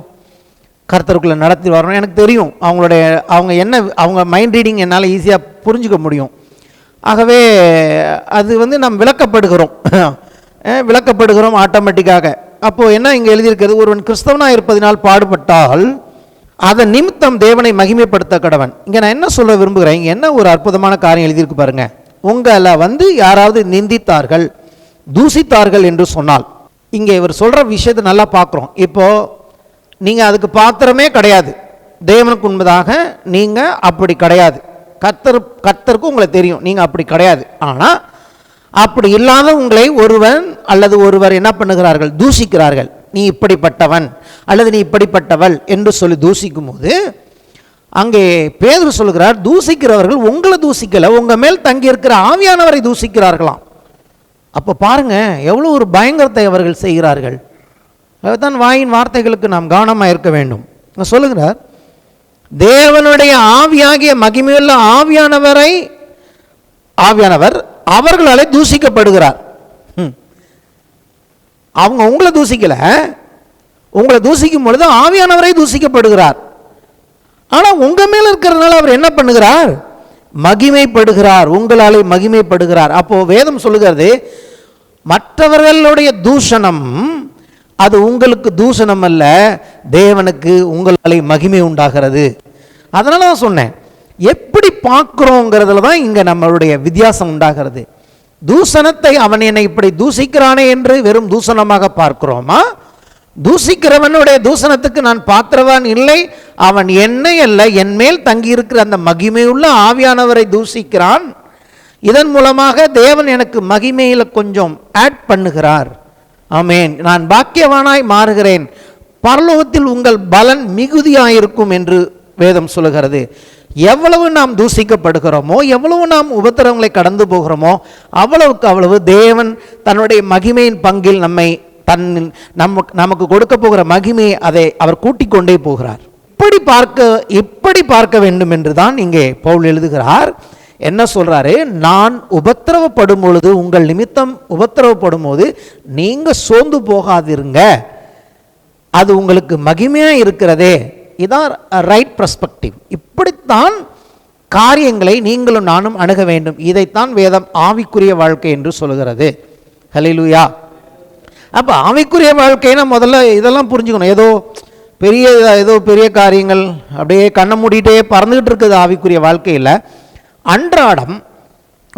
கர்த்தருக்குள்ளே நடத்தி வரணும். எனக்கு தெரியும் அவங்க என்ன அவங்க மைண்ட் ரீடிங் என்னால் ஈஸியாக புரிஞ்சுக்க முடியும். ஆகவே அது வந்து நாம் விளக்கப்படுகிறோம் ஆட்டோமேட்டிக்காக. அப்போது என்ன இங்கே எழுதியிருக்கிறது, ஒருவன் கிறிஸ்தவனாக இருப்பதினால் பாடுபட்டால் அதன் நிமித்தம் தேவனை மகிமைப்படுத்த கடவன். இங்கே நான் என்ன சொல்ல விரும்புகிறேன், இங்கே என்ன ஒரு அற்புதமான காரியம் எழுதியிருக்கு பாருங்க. உங்களை வந்து யாராவது நிந்தித்தார்கள், தூசித்தார்கள் என்று சொன்னால், இங்கே இவர் சொல்கிற விஷயத்தை நல்லா பார்க்குறோம். இப்போது நீங்கள் அதுக்கு பாத்திரமே கிடையாது, தேவனுக்கு உண்மைதாக நீங்கள் அப்படி கிடையாது. கர்த்தருக்கு உங்களை தெரியும், நீங்கள் அப்படி கிடையாது. ஆனால் அப்படி இல்லாத உங்களை ஒருவர் என்ன பண்ணுகிறார்கள், தூசிக்கிறார்கள். நீ இப்படிப்பட்டவன் அல்லது நீ இப்படிப்பட்டவள் என்று சொல்லி தூசிக்கும் போது அங்கே பேதுரு சொல்கிறார், தூசிக்கிறவர்கள் உங்களை தூசிக்கல, உங்க மேல் தங்கி இருக்கிற ஆவியானவரை தூசிக்கிறார்களாம். அப்போ பாருங்க எவ்வளோ ஒரு பயங்கரத்தை அவர்கள் செய்கிறார்கள். அதுதான் வாயின் வார்த்தைகளுக்கு நாம் கவனமாக இருக்க வேண்டும். சொல்லுகிறார், தேவனுடைய ஆவியாகிய மகிமையுள்ள ஆவியானவர் அவர்களாலே தூசிக்கப்படுகிறார். அவங்க உங்களை தூசிக்கல, உங்களை தூசிக்கும் பொழுது ஆவியானவரை தூசிக்கப்படுகிறார். ஆனால் உங்க மேல இருக்கிறதுனால அவர் என்ன பண்ணுகிறார், மகிமைப்படுகிறார், உங்களாலே மகிமைப்படுகிறார். அப்போ வேதம் சொல்லுகிறது, மற்றவர்களுடைய தூஷணம் அது உங்களுக்கு தூஷணம் அல்ல, தேவனுக்கு உங்களாலே மகிமை உண்டாகிறது. அதனால தான் சொன்னேன், எப்படி பார்க்கிறோங்கிறதுல தான் இங்கே நம்மளுடைய வித்தியாசம் உண்டாகிறது. தூஷணத்தை அவன் என்னை இப்படி தூசிக்கிறானே என்று வெறும் தூஷணமாக பார்க்கிறோமா, தூசிக்கிறவனுடைய தூஷணத்துக்கு நான் பாத்திரவான் இல்லை, அவன் என்னை அல்ல என் மேல் தங்கியிருக்கிற அந்த மகிமையுள்ள ஆவியானவரை தூசிக்கிறான், இதன் மூலமாக தேவன் எனக்கு மகிமையில் கொஞ்சம் ஆட் பண்ணுகிறார். ஆமேன், நான் பாக்கியவானாய் மாறுகிறேன், பரலோகத்தில் உங்கள் பலன் மிகுதியாயிருக்கும் என்று வேதம் சொல்லுகிறது. எவ்வளவு நாம் தூசிக்கப்படுகிறோமோ, எவ்வளவு நாம் உபத்திரவங்களை கடந்து போகிறோமோ, அவ்வளவுக்கு அவ்வளவு தேவன் தன்னுடைய மகிமையின் பங்கில் நமக்கு கொடுக்க போகிற மகிமையை அதை அவர் கூட்டிக் கொண்டே போகிறார். இப்படி பார்க்க வேண்டும் என்று தான் இங்கே பவுல் எழுதுகிறார். என்ன சொல்றாரு, நான் உபத்திரவப்படும் பொழுது, உங்கள் நிமித்தம் உபத்திரவப்படும் போது நீங்க சோர்ந்து போகாதிருங்க, அது உங்களுக்கு மகிமையா இருக்கிறதே. இதான் ரைட் பெர்ஸ்பெக்டிவ். இப்படித்தான் காரியங்களை நீங்களும் நானும் அணுக வேண்டும். இதைத்தான் வேதம் ஆவிக்குரிய வாழ்க்கை என்று சொல்கிறது. ஹல்லேலூயா. அப்போ ஆவிக்குரிய வாழ்க்கைன்னா முதல்ல இதெல்லாம் புரிஞ்சுக்கணும். ஏதோ பெரிய காரியங்கள் அப்படியே கண்ணை மூடிட்டே பறந்துகிட்டு இருக்குது ஆவிக்குரிய வாழ்க்கையில். அன்றாடம்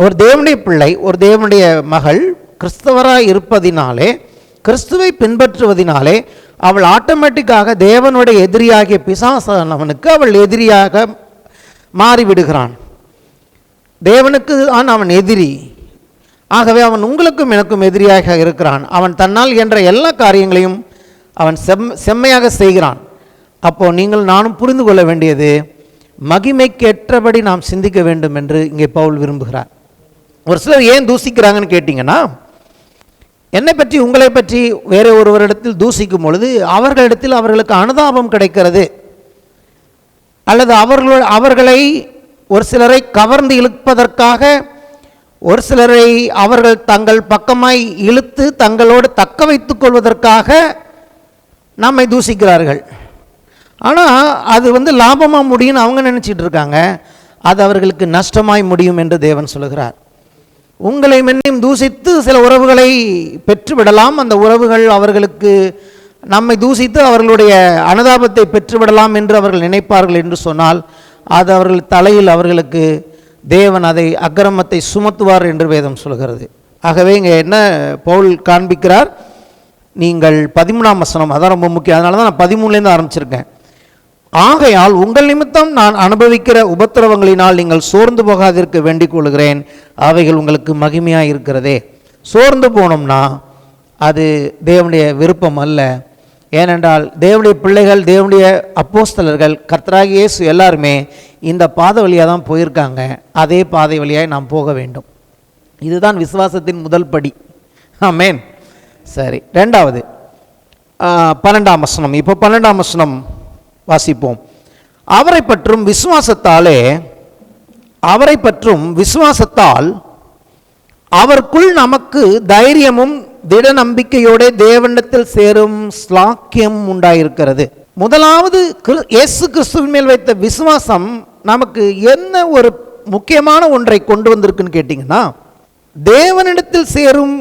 ஒரு தேவனுடைய பிள்ளை, ஒரு தேவனுடைய மகள் கிறிஸ்தவராக இருப்பதினாலே, கிறிஸ்துவை பின்பற்றுவதினாலே அவள் ஆட்டோமேட்டிக்காக தேவனுடைய எதிரியாகிய பிசாசானவனுக்கு அவள் எதிரியாக மாறிவிடுகிறான். தேவனுக்கு அவன் எதிரி. ஆகவே அவன் உங்களுக்கும் எனக்கும் எதிரியாக இருக்கிறான். அவன் தன்னால் என்ற எல்லா காரியங்களையும் அவன் செம்மையாக செய்கிறான். அப்போது நீங்கள் நானும் புரிந்து கொள்ள வேண்டியது, மகிமைக்கேற்றபடி நாம் சிந்திக்க வேண்டும் என்று இங்கே பவுல் விரும்புகிறார். ஒரு சிலர் ஏன் தூசிக்கிறாங்கன்னு கேட்டிங்கன்னா, என்னை பற்றி உங்களை பற்றி வேற ஒருவரிடத்தில் தூசிக்கும் பொழுது அவர்களிடத்தில் அவர்களுக்கு அனுதாபம் கிடைக்கிறது, அல்லது அவர்களை ஒரு சிலரை கவர்ந்து இழுப்பதற்காக ஒரு சிலரை அவர்கள் தங்கள் பக்கமாய் இழுத்து தங்களோடு தக்க வைத்துக் கொள்வதற்காக நம்மை தூசிக்கிறார்கள். ஆனால் அது லாபமாக முடியும்னு அவங்க நினச்சிட்டு இருக்காங்க. அது அவர்களுக்கு நஷ்டமாய் முடியும் என்று தேவன் சொல்லுகிறார். உங்களை மென்னையும் தூசித்து சில உறவுகளை பெற்றுவிடலாம். அந்த உறவுகள் அவர்களுக்கு நம்மை தூசித்து அவர்களுடைய அனுதாபத்தை பெற்றுவிடலாம் என்று அவர்கள் நினைப்பார்கள் என்று சொன்னால், அது அவர்கள் தலையில் அவர்களுக்கு தேவன் அதை அக்கிரமத்தை சுமத்துவார் என்று வேதம் சொல்கிறது. ஆகவே இங்கே என்ன பவுல் காண்பிக்கிறார், நீங்கள் 13ஆம் வசனம், அதான் ரொம்ப முக்கியம். அதனால தான் நான் 13லேருந்து ஆரம்பிச்சிருக்கேன். ஆகையால் உங்கள் நிமித்தம் நான் அனுபவிக்கிற உபத்திரவங்களினால் நீங்கள் சோர்ந்து போகாதிருக்க வேண்டிக் கொள்கிறேன், அவைகள் உங்களுக்கு மகிமையாக இருக்கிறதே. சோர்ந்து போனோம்னா அது தேவனுடைய விருப்பம் அல்ல. ஏனென்றால் தேவனுடைய பிள்ளைகள், தேவனுடைய அப்போஸ்தலர்கள், கர்த்தராகிய இயேசு எல்லாருமே இந்த பாதை வழியாக தான் போயிருக்காங்க. அதே பாதை வழியாக நாம் போக வேண்டும். இதுதான் விசுவாசத்தின் முதல் படி. ஆமென். சரி, ரெண்டாவது 12ஆம் வசனம். இப்போ 12ஆம் வசனம் வாசிப்போம். அவரை பற்றும் விசுவாசத்தாலே அவரை பற்றும் விசுவாசத்தால் அவருக்குள் நமக்கு தைரியமும் திட நம்பிக்கையோட தேவனிடத்தில் சேரும் ஸ்லாக்கியம் உண்டாயிருக்கிறது. முதலாவது இயேசு கிறிஸ்துவின் மேல் வைத்த விசுவாசம் நமக்கு என்ன ஒரு முக்கியமான ஒன்றை கொண்டு வந்திருக்குன்னு கேட்டிங்கன்னா, தேவனிடத்தில் சேரும்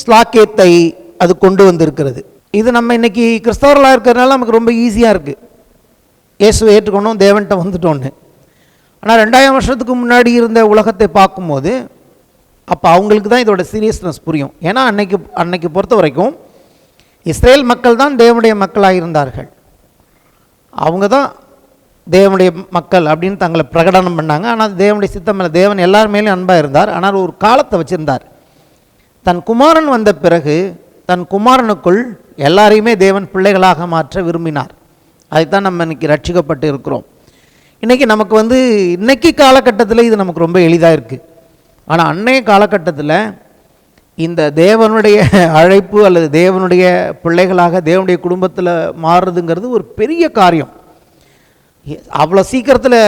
ஸ்லாக்கியத்தை அது கொண்டு வந்திருக்கிறது. இது நம்ம இன்னைக்கு கிறிஸ்தவர்களாக இருக்கிறதுனால நமக்கு ரொம்ப ஈஸியாக இருக்குது. இயேசுவை ஏற்றுக்கணும், தேவன்கிட்ட வந்துட்டோன்னு. ஆனால் 2000 வருஷத்துக்கு முன்னாடி இருந்த உலகத்தை பார்க்கும்போது அப்போ அவங்களுக்கு தான் இதோட சீரியஸ்னஸ் புரியும். ஏன்னா அன்னைக்கு பொறுத்த வரைக்கும் இஸ்ரேல் மக்கள் தான் தேவனுடைய மக்களாக இருந்தார்கள். அவங்க தான் தேவனுடைய மக்கள் அப்படின்னு தங்களை பிரகடனம் பண்ணாங்க. ஆனால் தேவனுடைய சித்தம் இல்லை. தேவன் எல்லார் மேலேயும் அன்பாக இருந்தார். ஆனால் ஒரு காலத்தை வச்சுருந்தார். தன் குமாரன் வந்த பிறகு தன் குமாரனுக்குள் எல்லாரையுமே தேவன் பிள்ளைகளாக மாற்ற விரும்பினார். அதுதான் நம்ம இன்றைக்கி ரட்சிக்கப்பட்டு இருக்கிறோம். இன்றைக்கி நமக்கு இன்றைக்கி காலகட்டத்தில் இது நமக்கு ரொம்ப எளிதாக இருக்குது. ஆனால் அன்றைய காலகட்டத்தில் இந்த தேவனுடைய அழைப்பு அல்லது தேவனுடைய பிள்ளைகளாக தேவனுடைய குடும்பத்தில் மாறுறதுங்கிறது ஒரு பெரிய காரியம். அவ்வளோ சீக்கிரத்தில்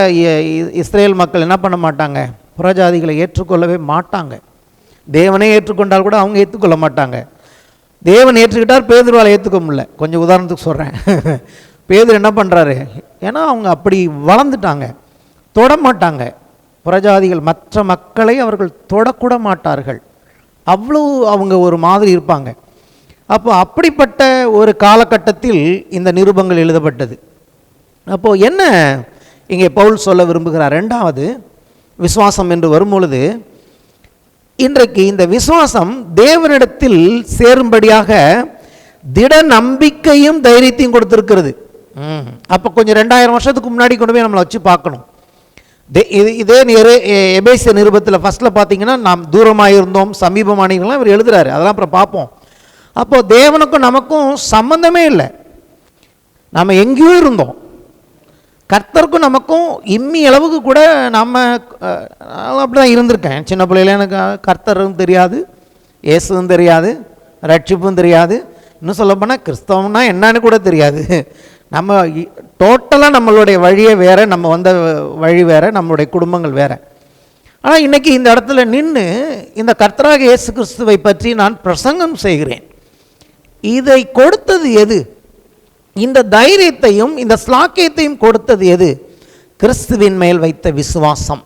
இஸ்ரேல் மக்கள் என்ன பண்ண மாட்டாங்க, புறஜாதிகளை ஏற்றுக்கொள்ளவே மாட்டாங்க. தேவனே ஏற்றுக்கொண்டால் கூட அவங்க ஏற்றுக்கொள்ள மாட்டாங்க. தேவன் ஏற்றுக்கிட்டார், பேதுருவால் ஏற்றுக்க முடியல. கொஞ்சம் உதாரணத்துக்கு சொல்கிறேன். பேதுரு என்ன பண்ணுறாரு, ஏன்னா அவங்க அப்படி வளர்ந்துட்டாங்க, தொடமாட்டாங்க. புறஜாதிகள் மற்ற மக்களை அவர்கள் தொடக்கூட மாட்டார்கள். அவ்வளோ அவங்க ஒரு மாதிரி இருப்பாங்க. அப்போ அப்படிப்பட்ட ஒரு காலகட்டத்தில் இந்த நிருபங்கள் எழுதப்பட்டது. அப்போது என்ன இங்கே பவுல் சொல்ல விரும்புகிறார், ரெண்டாவது விசுவாசம் என்று வரும்பொழுது இன்றைக்கு இந்த விசுவாசம் தேவனிடத்தில் சேரும்படியாக திட நம்பிக்கையும் தைரியத்தையும் கொடுத்துருக்கிறது. அப்போ கொஞ்சம் 2000 வருஷத்துக்கு முன்னாடி கொண்டு போய் நம்மளை வச்சு பார்க்கணும். இதே எபேசிய நிருபத்தில் ஃபஸ்ட்டில் பார்த்தீங்கன்னா, நாம் தூரமாக இருந்தோம் சமீபமானீங்களாம் இவர் எழுதுகிறாரு. அதெல்லாம் அப்புறம் பார்ப்போம். அப்போது தேவனுக்கும் நமக்கும் சம்பந்தமே இல்லை. நம்ம எங்கேயோ இருந்தோம். கர்த்தருக்கும் நமக்கும் இம்மி அளவுக்கு கூட நம்ம அப்படி தான் இருந்திருக்கேன். சின்ன பிள்ளையில எனக்கு கர்த்தரும் தெரியாது, இயேசுவும் தெரியாது, ரட்சிப்பும் தெரியாது. இன்னும் சொல்லப்போனால் கிறிஸ்தவம்னா என்னன்னு கூட தெரியாது. நம்ம டோட்டலாக நம்மளுடைய வழியே வேறு, நம்ம வந்த வழி வேறு, நம்மளுடைய குடும்பங்கள் வேறு. ஆனால் இன்றைக்கி இந்த இடத்துல நின்று இந்த கர்த்தராக இயேசு கிறிஸ்துவை பற்றி நான் பிரசங்கம் செய்கிறேன். இதை கொடுத்தது எது? இந்த தைரியத்தையும் இந்த ஸ்லாக்கியத்தையும் கொடுத்தது எது? கிறிஸ்துவின் மேல் வைத்த விசுவாசம்.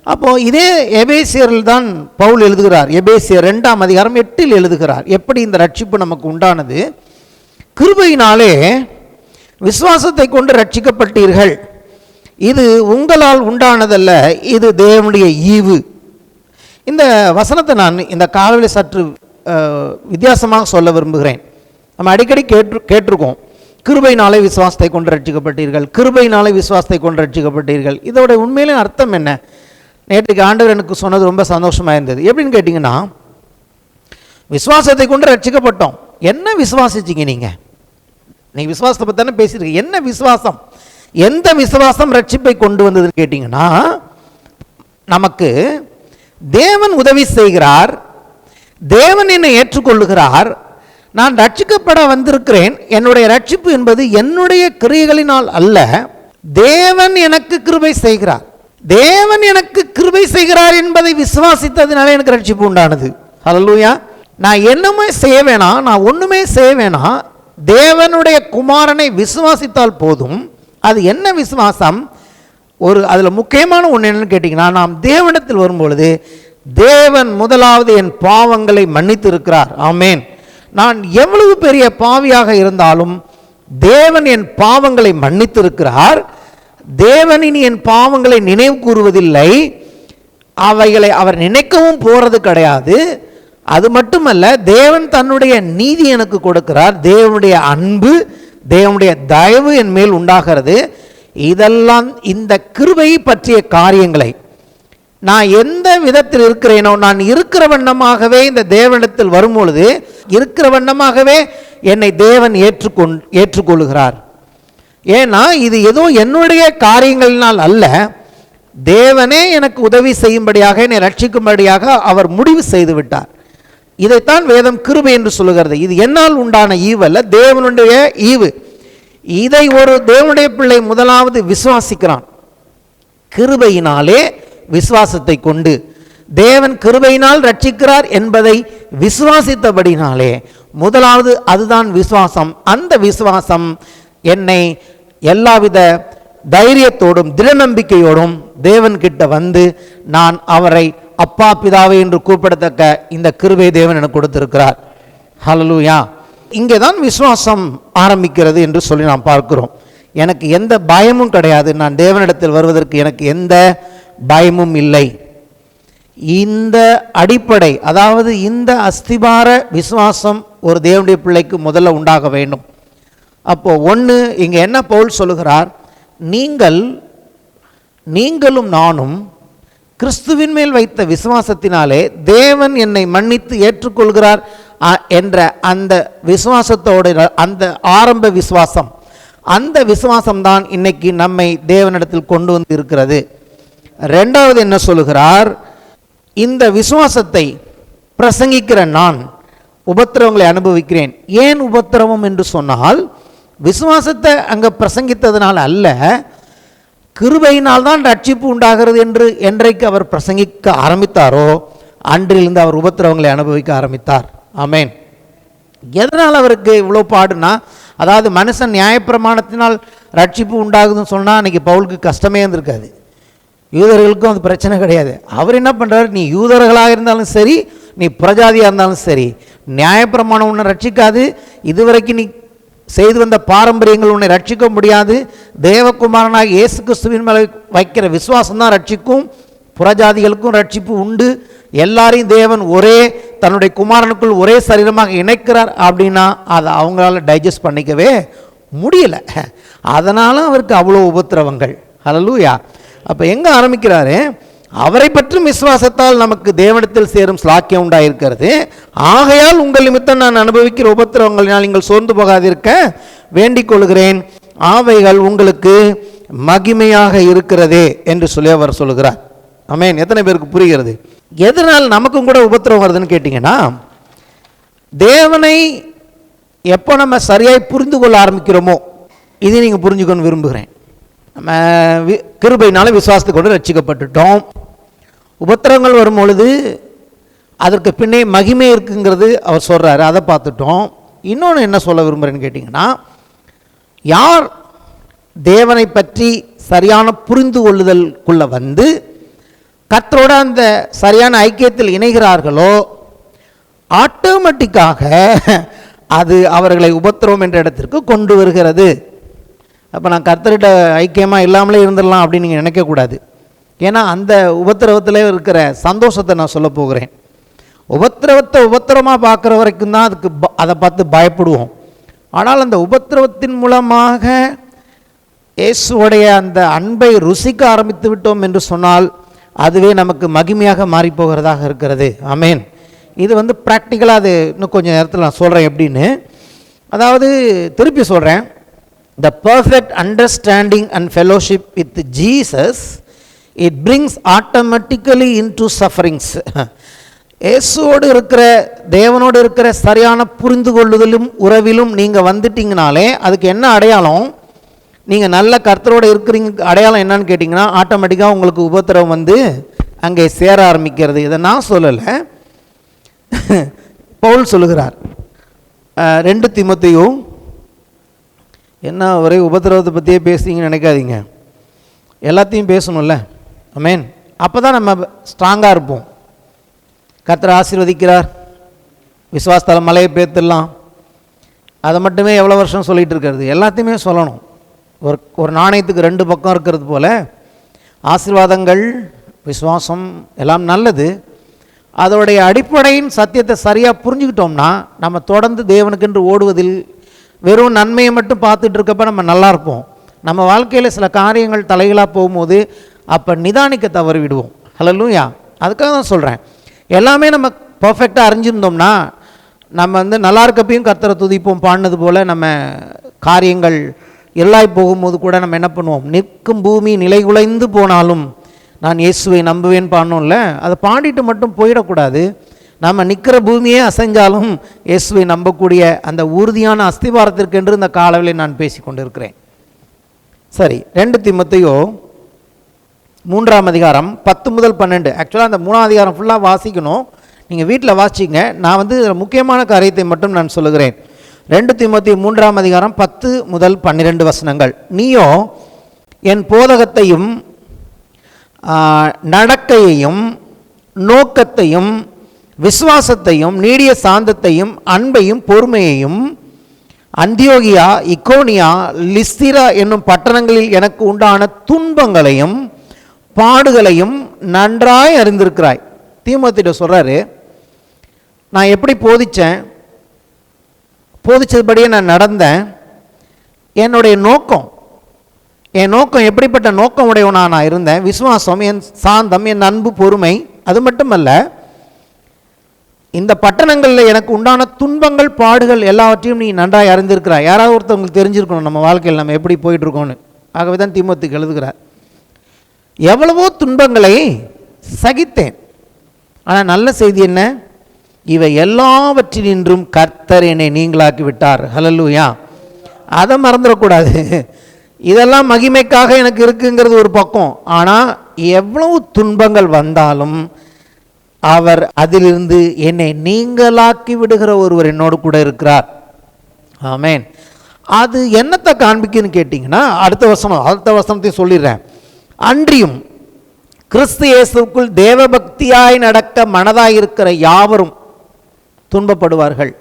அப்போது இதே எபேசியரில் தான் பவுல் எழுதுகிறார். எபேசியர் 2ஆம் அதிகாரம் 8 எழுதுகிறார். எப்படி இந்த ரட்சிப்பு நமக்கு உண்டானது? கிருபையினாலே விசுவாசத்தை கொண்டு ரட்சிக்கப்பட்டீர்கள். இது உங்களால் உண்டானதல்ல, இது தேவனுடைய ஈவு. இந்த வசனத்தை நான் இந்த காலையில் சற்று வித்தியாசமாக சொல்ல விரும்புகிறேன். நம்ம அடிக்கடி கேட்டிருக்கோம், கிருபையினாலே விசுவாசத்தை கொண்டு ரட்சிக்கப்பட்டீர்கள், கிருபையினாலே விசுவாசத்தை கொண்டு ரட்சிக்கப்பட்டீர்கள். இதோட உண்மையிலே அர்த்தம் என்ன? நேற்றுக்கு ஆண்டவர் எனக்கு சொன்னது ரொம்ப சந்தோஷமாக இருந்தது. எப்படின்னு கேட்டிங்கன்னா, விசுவாசத்தை கொண்டு ரட்சிக்கப்பட்டோம். என்ன விசுவாசிச்சிங்க நீங்கள் விசுவாசத்தை பற்றி தானே பேசியிருக்கீங்க. என்ன விசுவாசம்? எந்த விசுவாசம் ரட்சிப்பை கொண்டு வந்ததுன்னு கேட்டிங்கன்னா, நமக்கு தேவன் உதவி செய்கிறார், தேவன் என்னை ஏற்றுக்கொள்ளுகிறார், நான் ரட்சிக்கப்பட வந்திருக்கிறேன். என்னுடைய ரட்சிப்பு என்பது என்னுடைய கிரியைகளினால் அல்ல, தேவன் எனக்கு கிருபை செய்கிறார். தேவன் எனக்கு கிருபை செய்கிறார் என்பதை விசுவாசித்ததுனால எனக்கு ரட்சிப்பு உண்டானது. ஹல்லேலூயா. நான் என்னமே செய்ய வேணாம், நான் ஒன்றுமே செய்ய வேணாம், தேவனுடைய குமாரனை விசுவாசித்தால் போதும். அது என்ன விசுவாசம்? அதில் முக்கியமான ஒன்று என்னன்னு கேட்டிங்கன்னா, நாம் தேவனிடத்தில் வரும்பொழுது தேவன் முதலாவது என் பாவங்களை மன்னித்து இருக்கிறார். ஆமேன். நான் எவ்வளவு பெரிய பாவியாக இருந்தாலும் தேவன் என் பாவங்களை மன்னித்து இருக்கிறார். தேவன் இனி என் பாவங்களை நினைவு கூறுவதில்லை, அவைகளை அவர் நினைக்கவும் போறது கிடையாது. அது மட்டுமல்ல, தேவன் தன்னுடைய நீதி எனக்கு கொடுக்கிறார், தேவனுடைய அன்பு, தேவனுடைய தயவு என் மேல் உண்டாகிறது. இதெல்லாம் இந்த கிருபையை பற்றிய காரியங்களை நான் எந்த விதத்தில் இருக்கிறேனோ, நான் இருக்கிற வண்ணமாகவே இந்த தேவனிடத்தில் வரும்பொழுது இருக்கிற வண்ணமாகவே என்னை தேவன் ஏற்றுக்கொள்கிறார். ஏன்னா இது ஏதோ என்னுடைய காரியங்களினால் அல்ல, தேவனே எனக்கு உதவி செய்யும்படியாக, என்னை ரட்சிக்கும்படியாக அவர் முடிவு செய்து விட்டார். இதைத்தான் வேதம் கிருபை என்று சொல்லுகிறது. இது என்னால் உண்டான ஈவு அல்ல, தேவனுடைய ஈவு. இதை ஒரு தேவனுடைய பிள்ளை முதலாவது விசுவாசிக்கிறான். கிருபையினாலே விசுவாசத்தை கொண்டு, தேவன் கிருபையினால் ரட்சிக்கிறார் என்பதை விசுவாசித்தபடினாலே, முதலாவது அதுதான் விசுவாசம். அந்த விசுவாசம் என்னை எல்லாவித தைரியத்தோடும் திட நம்பிக்கையோடும் தேவன் கிட்ட வந்து நான் அவரை அப்பா பிதாவே என்று கூப்பிடத்தக்க இந்த கிருபை தேவன் எனக்கு கொடுத்திருக்கிறார். ஹல்லேலூயா. இங்கே தான் விசுவாசம் ஆரம்பிக்கிறது என்று சொல்லி நாம் பார்க்கிறோம். எனக்கு எந்த பயமும் கிடையாது. நான் தேவனிடத்தில் வருவதற்கு எனக்கு எந்த பயமும் இல்லை. இந்த அடிப்படை, அதாவது இந்த அஸ்திபார விசுவாசம் ஒரு தேவனுடைய பிள்ளைக்கு முதல்ல உண்டாக வேண்டும். அப்போ ஒன்று, இங்கே என்ன பவுல் சொல்லுகிறார், நீங்களும் நானும் கிறிஸ்துவின் மேல் வைத்த விசுவாசத்தினாலே தேவன் என்னை மன்னித்து ஏற்றுக்கொள்கிறார் என்ற அந்த விசுவாசத்தோடு, அந்த ஆரம்ப விசுவாசம், அந்த விசுவாசம்தான் இன்னைக்கு நம்மை தேவனிடத்தில் கொண்டு வந்து இருக்கிறது. ரெண்டாவது என்ன சொல்லுகிறார், இந்த விசுவாசத்தை பிரசங்கிக்கிற நான் உபத்திரவங்களை அனுபவிக்கிறேன். ஏன் உபத்திரவம் என்று சொன்னால், விசுவாசத்தை அங்கே பிரசங்கித்ததுனால அல்ல, கிருபையினால் தான் ரட்சிப்பு உண்டாகிறது என்று என்றைக்கு அவர் பிரசங்கிக்க ஆரம்பித்தாரோ அன்றிலிருந்து அவர் உபத்திரவங்களை அனுபவிக்க ஆரம்பித்தார். ஆமென். எதனால் அவருக்கு இவ்வளோ பாடுனா, அதாவது மனுஷன் நியாயப்பிரமாணத்தினால் ரட்சிப்பு உண்டாகுதுன்னு சொன்னால் அன்றைக்கி பவுலுக்கு கஷ்டமே இருந்திருக்காது. யூதர்களுக்கும் அது பிரச்சனை கிடையாது. அவர் என்ன பண்ணுறாரு, நீ யூதர்களாக இருந்தாலும் சரி, நீ புறஜாதியாக இருந்தாலும் சரி, நியாயப்பிரமாணம் உன்னை ரட்சிக்காது, இதுவரைக்கும் நீ செய்து வந்த பாரம்பரியங்கள் உன்னை ரட்சிக்க முடியாது, தேவகுமாரனாக இயேசு கிறிஸ்துவின் மேலே வைக்கிற விசுவாசம் தான் ரட்சிக்கும், புறஜாதிகளுக்கும் ரட்சிப்பு உண்டு, எல்லாரையும் தேவன் ஒரே தன்னுடைய குமாரனுக்குள் ஒரே சரீரமாக இணைக்கிறார் அப்படின்னா அதை அவங்களால டைஜஸ்ட் பண்ணிக்கவே முடியலை. அதனால் அவருக்கு அவ்வளோ உபத்திரவங்கள். ஹல்லேலூயா. அப்போ எங்கே ஆரம்பிக்கிறாரு, அவரை பற்றும் விசுவாசத்தால் நமக்கு தேவனிடத்தில் சேரும் ஸ்லாக்கியம் உண்டாயிருக்கிறது. ஆகையால் உங்கள் நிமித்தம் நான் அனுபவிக்கிற உபத்திரவங்களினால் நீங்கள் சோர்ந்து போகாதிருக்க வேண்டிக் கொள்கிறேன், ஆவைகள் உங்களுக்கு மகிமையாக இருக்கிறதே என்று சொல்லி அவர் சொல்லுகிறார். ஆமென். எத்தனை பேருக்கு புரிகிறது? எதனால் நமக்கும் கூட உபத்திரவம் வருதுன்னு கேட்டிங்கன்னா, தேவனை எப்போ நம்ம சரியாய் புரிந்து கொள்ள ஆரம்பிக்கிறோமோ, இதை நீங்கள் புரிஞ்சுக்கணும்னு விரும்புகிறேன். நம்ம கிருபையினால விசுவாசத்தை கொண்டு ரட்சிக்கப்பட்டுட்டோம். உபத்திரவங்கள் வரும் பொழுது அதற்கு பின்னே மகிமை இருக்குங்கிறது அவர் சொல்கிறாரு, அதை பார்த்துட்டோம். இன்னொன்று என்ன சொல்ல விரும்புகிறேன்னு கேட்டிங்கன்னா, யார் தேவனை பற்றி சரியான புரிந்து கொள்ளுதலுக்குள்ளே வந்து கர்த்தரோட அந்த சரியான ஐக்கியத்தில் இணைகிறார்களோ, ஆட்டோமேட்டிக்காக அது அவர்களை உபத்திரவம் என்ற இடத்திற்கு கொண்டு வருகிறது. அப்போ நான் கர்த்தர்கிட்ட ஐக்கியமாக இல்லாமலே இருந்துடலாம் அப்படின்னு நீங்கள் நினைக்கக்கூடாது. ஏன்னா அந்த உபத்திரவத்தில் இருக்கிற சந்தோஷத்தை நான் சொல்ல போகிறேன். உபத்திரவத்தை உபத்திரமாக பார்க்குற வரைக்கும் தான் அதுக்கு அதை பார்த்து பயப்படுவோம். ஆனால் அந்த உபத்திரவத்தின் மூலமாக இயேசுவுடைய அந்த அன்பை ருசிக்க ஆரம்பித்து விட்டோம் என்று சொன்னால் அதுவே நமக்கு மகிமையாக மாறி போகிறதாக இருக்கிறது. ஆமென். இது ப்ராக்டிக்கலாக அது இன்னும் கொஞ்சம் நேரத்தில் நான் சொல்கிறேன் எப்படின்னு. அதாவது திருப்பி சொல்கிறேன், the perfect understanding and fellowship with Jesus, it brings automatically into sufferings. இயேசுவோடு இருக்கிற, தேவனோடு இருக்கிற சரியான புரிந்து கொள்ளுதலும் உறவிலும் நீங்கள் வந்துட்டீங்கனாலே அதுக்கு என்ன அடையாளம், நீங்கள் நல்ல கர்த்தரோடு இருக்கிறீங்க அடையாளம் என்னன்னு கேட்டிங்கன்னா, ஆட்டோமேட்டிக்காக உங்களுக்கு உபத்திரவம் அங்கே சேர ஆரம்பிக்கிறது. இதை நான் சொல்லலை, பவுல் சொல்லுகிறார். 2 தீமோத்தேயு, என்ன ஒரே உபத்திரவத்தை பற்றியே பேசுறீங்கன்னு நினைக்காதீங்க, எல்லாத்தையும் பேசணும்ல. ஆமென். அப்போ தான் நம்ம ஸ்ட்ராங்காக இருப்போம். கர்த்தர் ஆசீர்வதிக்கிறார், விசுவாசத்தால் மலையை பேர்த்திடலாம், அதை மட்டுமே எவ்வளோ வருஷம் சொல்லிகிட்டு இருக்கிறது, எல்லாத்தையுமே சொல்லணும். ஒரு நாணயத்துக்கு 2 பக்கம் இருக்கிறது போல் ஆசீர்வாதங்கள், விசுவாசம் எல்லாம் நல்லது. அதோடைய அடிப்படையின் சத்தியத்தை சரியாக புரிஞ்சுக்கிட்டோம்னா நம்ம தொடர்ந்து தேவனுக்கென்று ஓடுவதில் வெறும் நன்மையை மட்டும் பார்த்துட்டு இருக்கப்ப நம்ம நல்லா இருப்போம். நம்ம வாழ்க்கையில் சில காரியங்கள் தலைகளாக போகும்போது அப்போ நிதானிக்க தவறி விடுவோம். ஹல்லேலூயா. அதுக்காக தான் சொல்கிறேன், எல்லாமே நம்ம பர்ஃபெக்டாக அறிஞ்சிருந்தோம்னா நம்ம நல்லா இருக்கப்பையும் கர்த்தரை துதிப்போம். பாடினது போல் நம்ம காரியங்கள் எல்லாய் போகும்போது கூட நம்ம என்ன பண்ணுவோம், நிற்கும் பூமி நிலை குலைந்து போனாலும் நான் இயேசுவை நம்புவேன் பாடணும்ல, அதை பாடிட்டு மட்டும் போயிடக்கூடாது. நம்ம நிற்கிற பூமியே அசைஞ்சாலும் இயேசுவை நம்பக்கூடிய அந்த உறுதியான அஸ்திவாரத்திற்கென்று இந்த காலவில் நான் பேசி கொண்டிருக்கிறேன். சரி, 2 தீமோத்தேயு 3ஆம் அதிகாரம் 10 முதல் 12. ஆக்சுவலாக அந்த 3ஆம் அதிகாரம் ஃபுல்லாக வாசிக்கணும், நீங்கள் வீட்டில் வாசிங்க. நான் வந்து முக்கியமான காரியத்தை மட்டும் நான் சொல்லுகிறேன். 2 தீமோத்தேயு 3ஆம் அதிகாரம் 10 முதல் 12 வசனங்கள். நீயோ என் போதகத்தையும் நடக்கையையும் நோக்கத்தையும் விசுவாசத்தையும் நீடிய சாந்தத்தையும் அன்பையும் பொறுமையையும் அந்தியோகியா இக்கோனியா லிஸ்திரா என்னும் பட்டணங்களில் எனக்கு உண்டான துன்பங்களையும் பாடுகளையும் நன்றாய் அறிந்திருக்கிறாய். தீமோத்தேயுட்ட சொல்கிறாரு, நான் எப்படி போதிச்சதுபடியே நான் நடந்தேன். என்னுடைய என் நோக்கம் எப்படிப்பட்ட நோக்கம் உடையவனாக நான் இருந்தேன். விசுவாசம், என் சாந்தம், என் அன்பு, பொறுமை. அது மட்டுமல்ல, இந்த பட்டணங்களில் எனக்கு உண்டான துன்பங்கள் பாடுகள் எல்லாவற்றையும் நீ நன்றாய் அறிந்திருக்கிறாய். யாராவது ஒருத்தவங்களுக்கு தெரிஞ்சிருக்கணும் நம்ம வாழ்க்கையில் நம்ம எப்படி போயிட்டுருக்கோன்னு. ஆகவே தான் தீமோத்தேயுக்கு எழுதுகிறார், எவ்வளவோ துன்பங்களை சகித்தேன். ஆனால் நல்ல செய்தி என்ன? இவை எல்லாவற்றினின்றும் கர்த்தர் என்னை நீங்களாக்கி விட்டார். ஹல்லேலூயா. அதை மறந்துடக்கூடாது. இதெல்லாம் மகிமைக்காக எனக்கு இருக்குங்கிறது ஒரு பக்கம். ஆனால் எவ்வளவு துன்பங்கள் வந்தாலும் அவர் அதிலிருந்து என்னை நீங்களாக்கி விடுகிற ஒருவர் என்னோடு கூட இருக்கிறார். ஆமேன். அது என்னத்தை காண்பிக்குன்னு கேட்டிங்கன்னா, அடுத்த வசனத்தையும் சொல்லிடுறேன். அன்றியும் கிறிஸ்து இயேசுவுக்குள் தேவபக்தியாய் நடக்க மனதாய் இருக்கிற யாவரும் துன்பப்படுவார்கள்.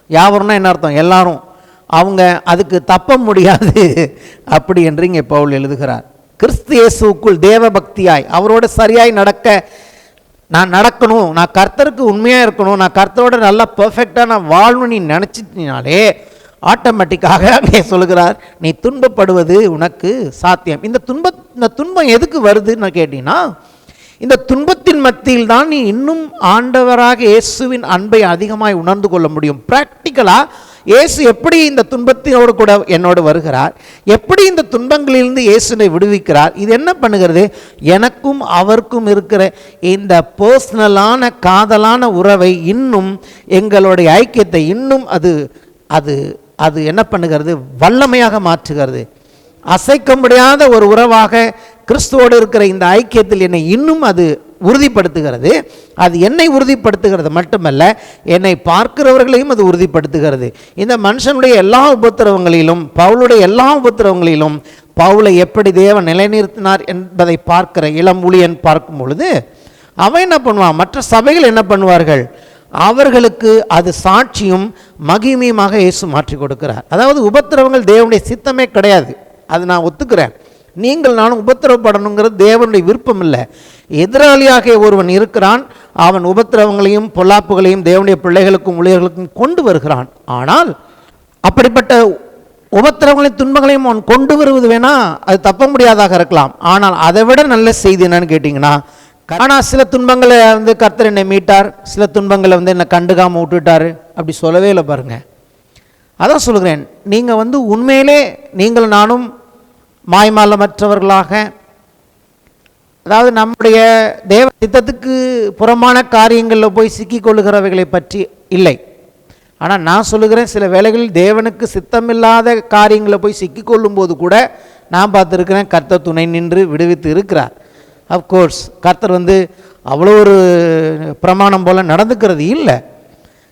யாவரும்னா என்ன அர்த்தம்? எல்லாரும். அவங்க அதுக்கு தப்ப முடியாது அப்படி என்று இங்கே பவுல் எழுதுகிறார். கிறிஸ்து இயேசுவுக்குள் தேவபக்தியாய் அவரோட சரியாய் நடக்க நான் நடக்கணும், நான் கர்த்தருக்கு உண்மையாக இருக்கணும், நான் கர்த்தரோட நல்லா பர்ஃபெக்டாக நான் வாழணும் நீ நினச்சிட்டினாலே ஆட்டோமேட்டிக்காக அங்கே சொல்லுகிறார், நீ துன்பப்படுவது உனக்கு சாத்தியம். இந்த துன்பம் எதுக்கு வருதுன்னு கேட்டீங்கன்னா, இந்த துன்பத்தின் மத்தியில் தான் நீ இன்னும் ஆண்டவராக இயேசுவின் அன்பை அதிகமாய் உணர்ந்து கொள்ள முடியும். ப்ராக்டிக்கலாக இயேசு எப்படி இந்த துன்பத்தினோடு கூட என்னோடு வருகிறார், எப்படி இந்த துன்பங்களிலிருந்து இயேசுவை விடுவிக்கிறார், இது என்ன பண்ணுகிறது? எனக்கும் அவருக்கும் இருக்கிற இந்த பர்சனலான காதலான உறவை இன்னும், எங்களுடைய ஐக்கியத்தை இன்னும் அது அது அது என்ன பண்ணுகிறது? வல்லமையாக மாற்றுகிறது. அசைக்க முடியாத ஒரு உறவாக கிறிஸ்துவோடு இருக்கிற இந்த ஐக்கியத்தில் என்னை இன்னும் அது உறுதிப்படுத்துகிறது. அது என்னை உறுதிப்படுத்துகிறது மட்டுமல்ல, என்னை பார்க்கிறவர்களையும் அது உறுதிப்படுத்துகிறது. இந்த மனுஷனுடைய எல்லா உபத்திரவங்களிலும், பவுலுடைய எல்லா உபத்திரவங்களிலும் பவுலை எப்படி தேவன் நிலைநிறுத்தினார் என்பதை பார்க்கிற இளம் ஊழியன் பார்க்கும் பொழுது அவன் என்ன பண்ணுவான்? மற்ற சபைகள் என்ன பண்ணுவார்கள்? அவர்களுக்கு அது சாட்சியும் மகிமையுமாக இயேசு மாற்றி கொடுக்கிறார். அதாவது உபத்திரவங்கள் தேவனுடைய சித்தமே கிடையாது, அது நான் ஒத்துக்கிறேன். நீங்கள் நானும் உபத்திரவப்படணுங்கிறது தேவனுடைய விருப்பம் இல்லை. எதிராளியாக ஒருவன் இருக்கிறான், அவன் உபத்திரவங்களையும் பொல்லாப்புகளையும் தேவனுடைய பிள்ளைகளுக்கும் ஊழியர்களுக்கும் கொண்டு வருகிறான். ஆனால் அப்படிப்பட்ட உபத்திரவங்களையும் துன்பங்களையும் அவன் கொண்டு வருவது வேணா அது தப்ப முடியாதாக இருக்கலாம். ஆனால் அதை விட நல்ல செய்தி என்னன்னு கேட்டிங்கன்னா, ஆனால் சில துன்பங்களை வந்து கர்த்தர் என்னை மீட்டார், சில துன்பங்களை வந்து என்னை கண்டுக்காமல் விட்டுட்டார் அப்படி சொல்லவே இல்லை. பாருங்கள், அதான் சொல்லுகிறேன், நீங்கள் வந்து உண்மையிலே நீங்கள் நானும் மாய்மாலமற்றவர்களாக, அதாவது நம்முடைய தேவ சித்தத்துக்கு புறமான காரியங்களில் போய் சிக்கிக்கொள்ளுகிறவைகளை பற்றி இல்லை. ஆனால் நான் சொல்லுகிறேன், சில வேளைகளில் தேவனுக்கு சித்தமில்லாத காரியங்களை போய் சிக்கிக்கொள்ளும் போது கூட நான் பார்த்துருக்கிறேன் கர்த்தர் துணை நின்று விடுவித்து இருக்கிறார். அஃப்கோர்ஸ் கர்த்தர் வந்து அவ்வளோ ஒரு பிரமாணம் போல் நடந்துக்கிறது இல்லை.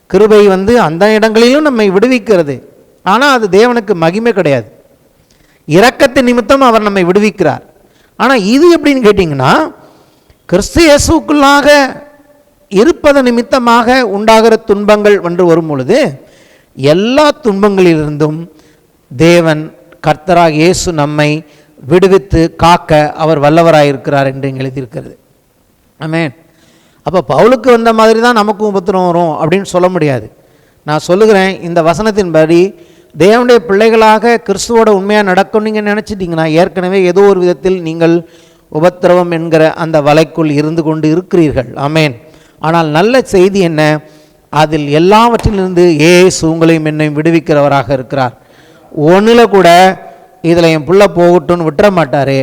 கிருபை வந்து அந்த இடங்களிலும் நம்மை விடுவிக்கிறது. ஆனால் அது தேவனுக்கு மகிமை கிடையாது. இரக்கத்தின் நிமித்தம் அவர் நம்மை விடுவிக்கிறார். ஆனால் இது எப்படின்னு கேட்டிங்கன்னா, கிறிஸ்து இயேசுக்குள்ளாக இருப்பதன் நிமித்தமாக உண்டாகிற துன்பங்கள் என்று வரும் பொழுது எல்லா துன்பங்களிலிருந்தும் தேவன் கர்த்தராக இயேசு நம்மை விடுவித்து காக்க அவர் வல்லவராயிருக்கிறார் என்று எழுதியிருக்கிறது. ஆமென். அப்போ பவுலுக்கு வந்த மாதிரி தான் நமக்கும் உபத்திரம் வரும் அப்படின்னு சொல்ல முடியாது. நான் சொல்லுகிறேன், இந்த வசனத்தின்படி தேவனுடைய பிள்ளைகளாக கிறிஸ்துவோட உண்மையாக நடக்கும் நீங்கள் நினச்சிட்டிங்கன்னா ஏற்கனவே ஏதோ ஒரு விதத்தில் நீங்கள் உபத்திரவம் என்கிற அந்த வலைக்குள் இருந்து கொண்டு இருக்கிறீர்கள். ஆமென். ஆனால் நல்ல செய்தி என்ன? அதில் எல்லாவற்றிலிருந்து இயேசு உங்களையும் என்னையும் விடுவிக்கிறவராக இருக்கிறார். ஒன்றில் கூட இதில் என் பிள்ளை போகட்டும்னு விட்டுற மாட்டார்.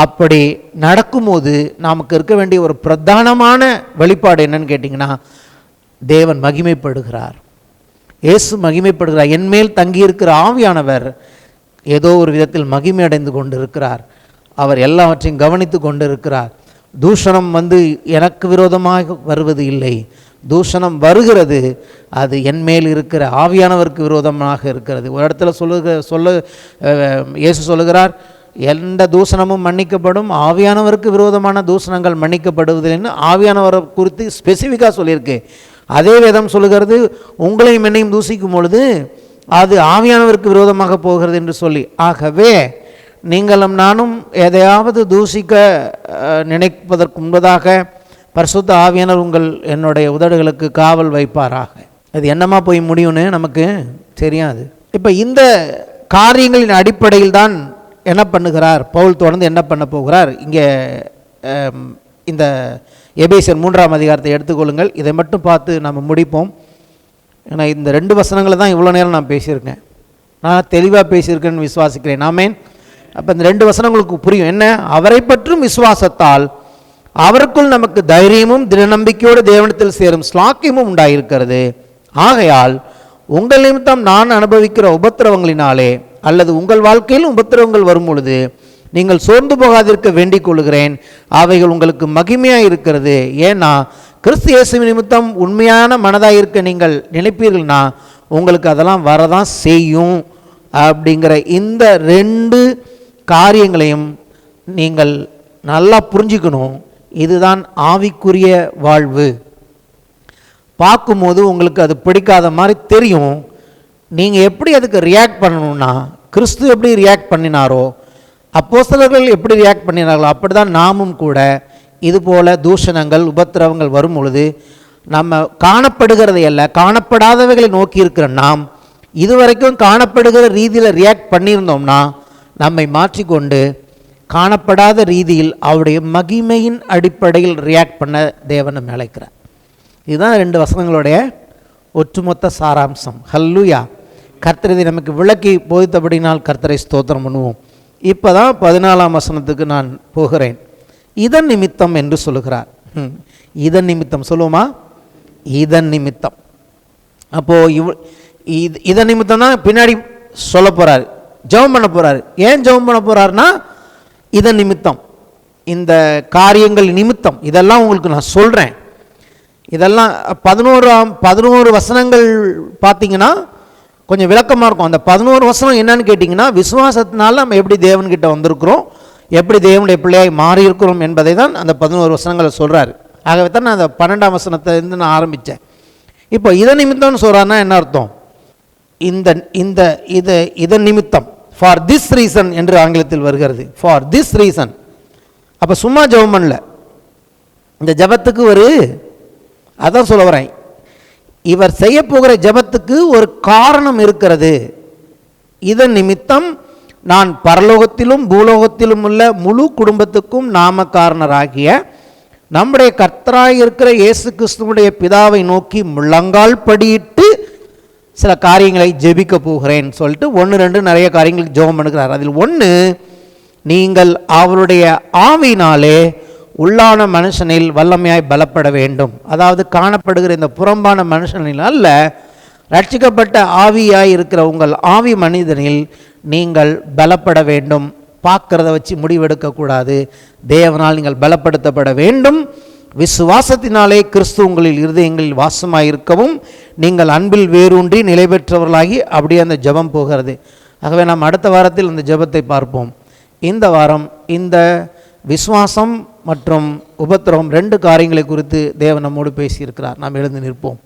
அப்படி நடக்கும்போது நமக்கு இருக்க வேண்டிய ஒரு பிரதானமான வெளிப்பாடு என்னன்னு கேட்டிங்கன்னா, தேவன் மகிமைப்படுகிறார், இயேசு மகிமைப்படுகிறார். என்மேல் தங்கியிருக்கிற ஆவியானவர் ஏதோ ஒரு விதத்தில் மகிமை அடைந்து கொண்டு இருக்கிறார். அவர் எல்லாவற்றையும் கவனித்து கொண்டிருக்கிறார். தூஷணம் எனக்கு விரோதமாக வருவது இல்லை, தூஷணம் வருகிறது அது என்மேல் இருக்கிற ஆவியானவருக்கு விரோதமாக இருக்கிறது. ஒரு இடத்துல இயேசு சொல்லுகிறார், எந்த தூஷணமும் மன்னிக்கப்படும், ஆவியானவருக்கு விரோதமான தூஷணங்கள் மன்னிக்கப்படுவதில்லைன்னு ஆவியானவரை குறித்து ஸ்பெசிஃபிக்காக சொல்லியிருக்கு. அதே வேதம் சொல்லுகிறது, உங்களையும் என்னையும் தூசிக்கும் பொழுது அது ஆவியானவருக்கு விரோதமாக போகிறது என்று சொல்லி. ஆகவே நீங்களும் நானும் எதையாவது தூசிக்க நினைப்பதற்கு முன்பதாக பரிசுத்த ஆவியானவர் என்னுடைய உதடுகளுக்கு காவல் வைப்பாராக. அது என்னமா போய் முடியும்னு நமக்கு தெரியாது. இப்போ இந்த காரியங்களின் அடிப்படையில் தான் என்ன பண்ணுகிறார் பவுல், தொடர்ந்து என்ன பண்ண போகிறார். இங்கே இந்த எபேசியர் 3ஆம் அதிகாரத்தை எடுத்துக்கொள்ளுங்கள். இதை மட்டும் பார்த்து நம்ம முடிப்போம். ஏன்னா இந்த 2 வசனங்களை தான் இவ்வளோ நேரம் நான் பேசியிருக்கேன். நான் தெளிவாக பேசியிருக்கேன்னு விசுவாசிக்கிறேன். ஆமென். அப்போ இந்த 2 வசனங்களுக்கு புரியும் என்ன. அவரை பற்றும் விசுவாசத்தால் அவருக்குள் நமக்கு தைரியமும் திடநம்பிக்கையோடு தேவனிடத்தில் சேரும் ஸ்லாக்கியமும் உண்டாயிருக்கிறது. ஆகையால் உங்கள் நிமித்தம் நான் அனுபவிக்கிற உபத்திரவங்களினாலே அல்லது உங்கள் வாழ்க்கையில் உபத்திரவங்கள் வரும் பொழுது நீங்கள் சோர்ந்து போகாதிருக்க வேண்டிக் கொள்கிறேன். அவைகள் உங்களுக்கு மகிமையாக இருக்கிறது. ஏன்னா கிறிஸ்து இயேசு நிமித்தம் உண்மையான மனதாக இருக்க நீங்கள் நினைப்பீர்கள்னா உங்களுக்கு அதெல்லாம் வரதான் செய்யும். அப்படிங்கிற இந்த 2 காரியங்களையும் நீங்கள் நல்லா புரிஞ்சுக்கணும். இதுதான் ஆவிக்குரிய வாழ்வு. பார்க்கும்போது உங்களுக்கு அது பிடிக்காத மாதிரி தெரியும். நீங்கள் எப்படி அதுக்கு ரியாக்ட் பண்ணணும்னா, கிறிஸ்து எப்படி ரியாக்ட் பண்ணினாரோ, அப்போஸ்தலர்கள் எப்படி ரியாக்ட் பண்ணினார்களோ அப்படி தான் நாமும் கூட இதுபோல் தூஷணங்கள் உபத்திரவங்கள் வரும் பொழுது நம்ம காணப்படுகிறதை அல்ல காணப்படாதவைகளை நோக்கி இருக்கிற நாம் இதுவரைக்கும் காணப்படுகிற ரீதியில் ரியாக்ட் பண்ணியிருந்தோம்னா நம்மை மாற்றிக்கொண்டு காணப்படாத ரீதியில் அவருடைய மகிமையின் அடிப்படையில் ரியாக்ட் பண்ண தேவனை அழைக்கிறார். இதுதான் 2 வசனங்களுடைய ஒட்டுமொத்த சாராம்சம். ஹல்லேலூயா. கர்த்தர் இதை நமக்கு விளக்கி போதித்தபடினால் கர்த்தரை ஸ்தோத்திரம் பண்ணுவோம். இப்போ தான் 14ஆம் வசனத்துக்கு நான் போகிறேன். இதன் நிமித்தம் என்று சொல்லுகிறார். இதன் நிமித்தம் சொல்லுவோமா? இதன் நிமித்தம். அப்போது இதன் நிமித்தம் தான் பின்னாடி சொல்ல போகிறார், ஜெபம் பண்ண போகிறார். ஏன் ஜெபம் பண்ண போகிறாருன்னா இதன் நிமித்தம், இந்த காரியங்கள் நிமித்தம். இதெல்லாம் உங்களுக்கு நான் சொல்கிறேன். இதெல்லாம் 11 வசனங்கள் பார்த்தீங்கன்னா கொஞ்சம் விளக்கமாக இருக்கும். அந்த 11 வசனம் என்னன்னு கேட்டிங்கன்னா விசுவாசத்தினால நம்ம எப்படி தேவன்கிட்ட வந்திருக்கிறோம், எப்படி தேவனுடைய பிள்ளையாய் மாறி இருக்கிறோம் என்பதை தான் அந்த 11 வசனங்களை சொல்கிறார். ஆகவே தான் நான் அந்த 12ஆம் வசனத்திலிருந்து நான் ஆரம்பித்தேன். இப்போ இதன் நிமித்தம்னு சொல்கிறாருன்னா என்ன அர்த்தம்? இதன் நிமித்தம், ஃபார் திஸ் ரீசன் என்று ஆங்கிலத்தில் வருகிறது. For this reason. அப்போ சும்மா ஜெபம் பண்ணல, இந்த ஜெபத்துக்கு அதான் சொல்ல வரேன். இவர் செய்ய போகிற ஜெபத்துக்கு ஒரு காரணம் இருக்கிறது. இதன் நிமித்தம் நான் பரலோகத்திலும் பூலோகத்திலும் உள்ள முழு குடும்பத்துக்கும் நாமக்காரனராகிய நம்முடைய கர்த்தராய் இருக்கிற இயேசு கிறிஸ்துவுடைய பிதாவை நோக்கி முழங்கால் படியிட்டு சில காரியங்களை ஜெபிக்க போகிறேன் சொல்லிட்டு 1-2 நிறைய காரியங்களுக்கு ஜெபம் பண்ணுகிறார். அதில் 1, நீங்கள் அவருடைய ஆவியினாலே உள்ளான மனுஷனில் வல்லமையாய் பலப்பட வேண்டும். அதாவது காணப்படுகிற இந்த புறம்பான மனுஷனில் அல்ல, ரட்சிக்கப்பட்ட ஆவியாய் இருக்கிற உங்கள் ஆவி மனிதனில் நீங்கள் பலப்பட வேண்டும். பார்க்கிறத வச்சு முடிவெடுக்கக்கூடாது. தேவனால் நீங்கள் பலப்படுத்தப்பட வேண்டும். விசுவாசத்தினாலே கிறிஸ்து உங்களில் இருதயங்களில் வாசமாயிருக்கவும் நீங்கள் அன்பில் வேரூன்றி நிலை பெற்றவர்களாகி அப்படியே அந்த ஜெபம் போகிறது. ஆகவே நாம் அடுத்த வாரத்தில் அந்த ஜெபத்தை பார்ப்போம். இந்த வாரம் இந்த விசுவாசம் மற்றும் உபத்திரவம் 2 காரியங்களை குறித்து தேவன் நம்மோடு பேசியிருக்கிறார். நாம் எழுந்து நிற்போம்.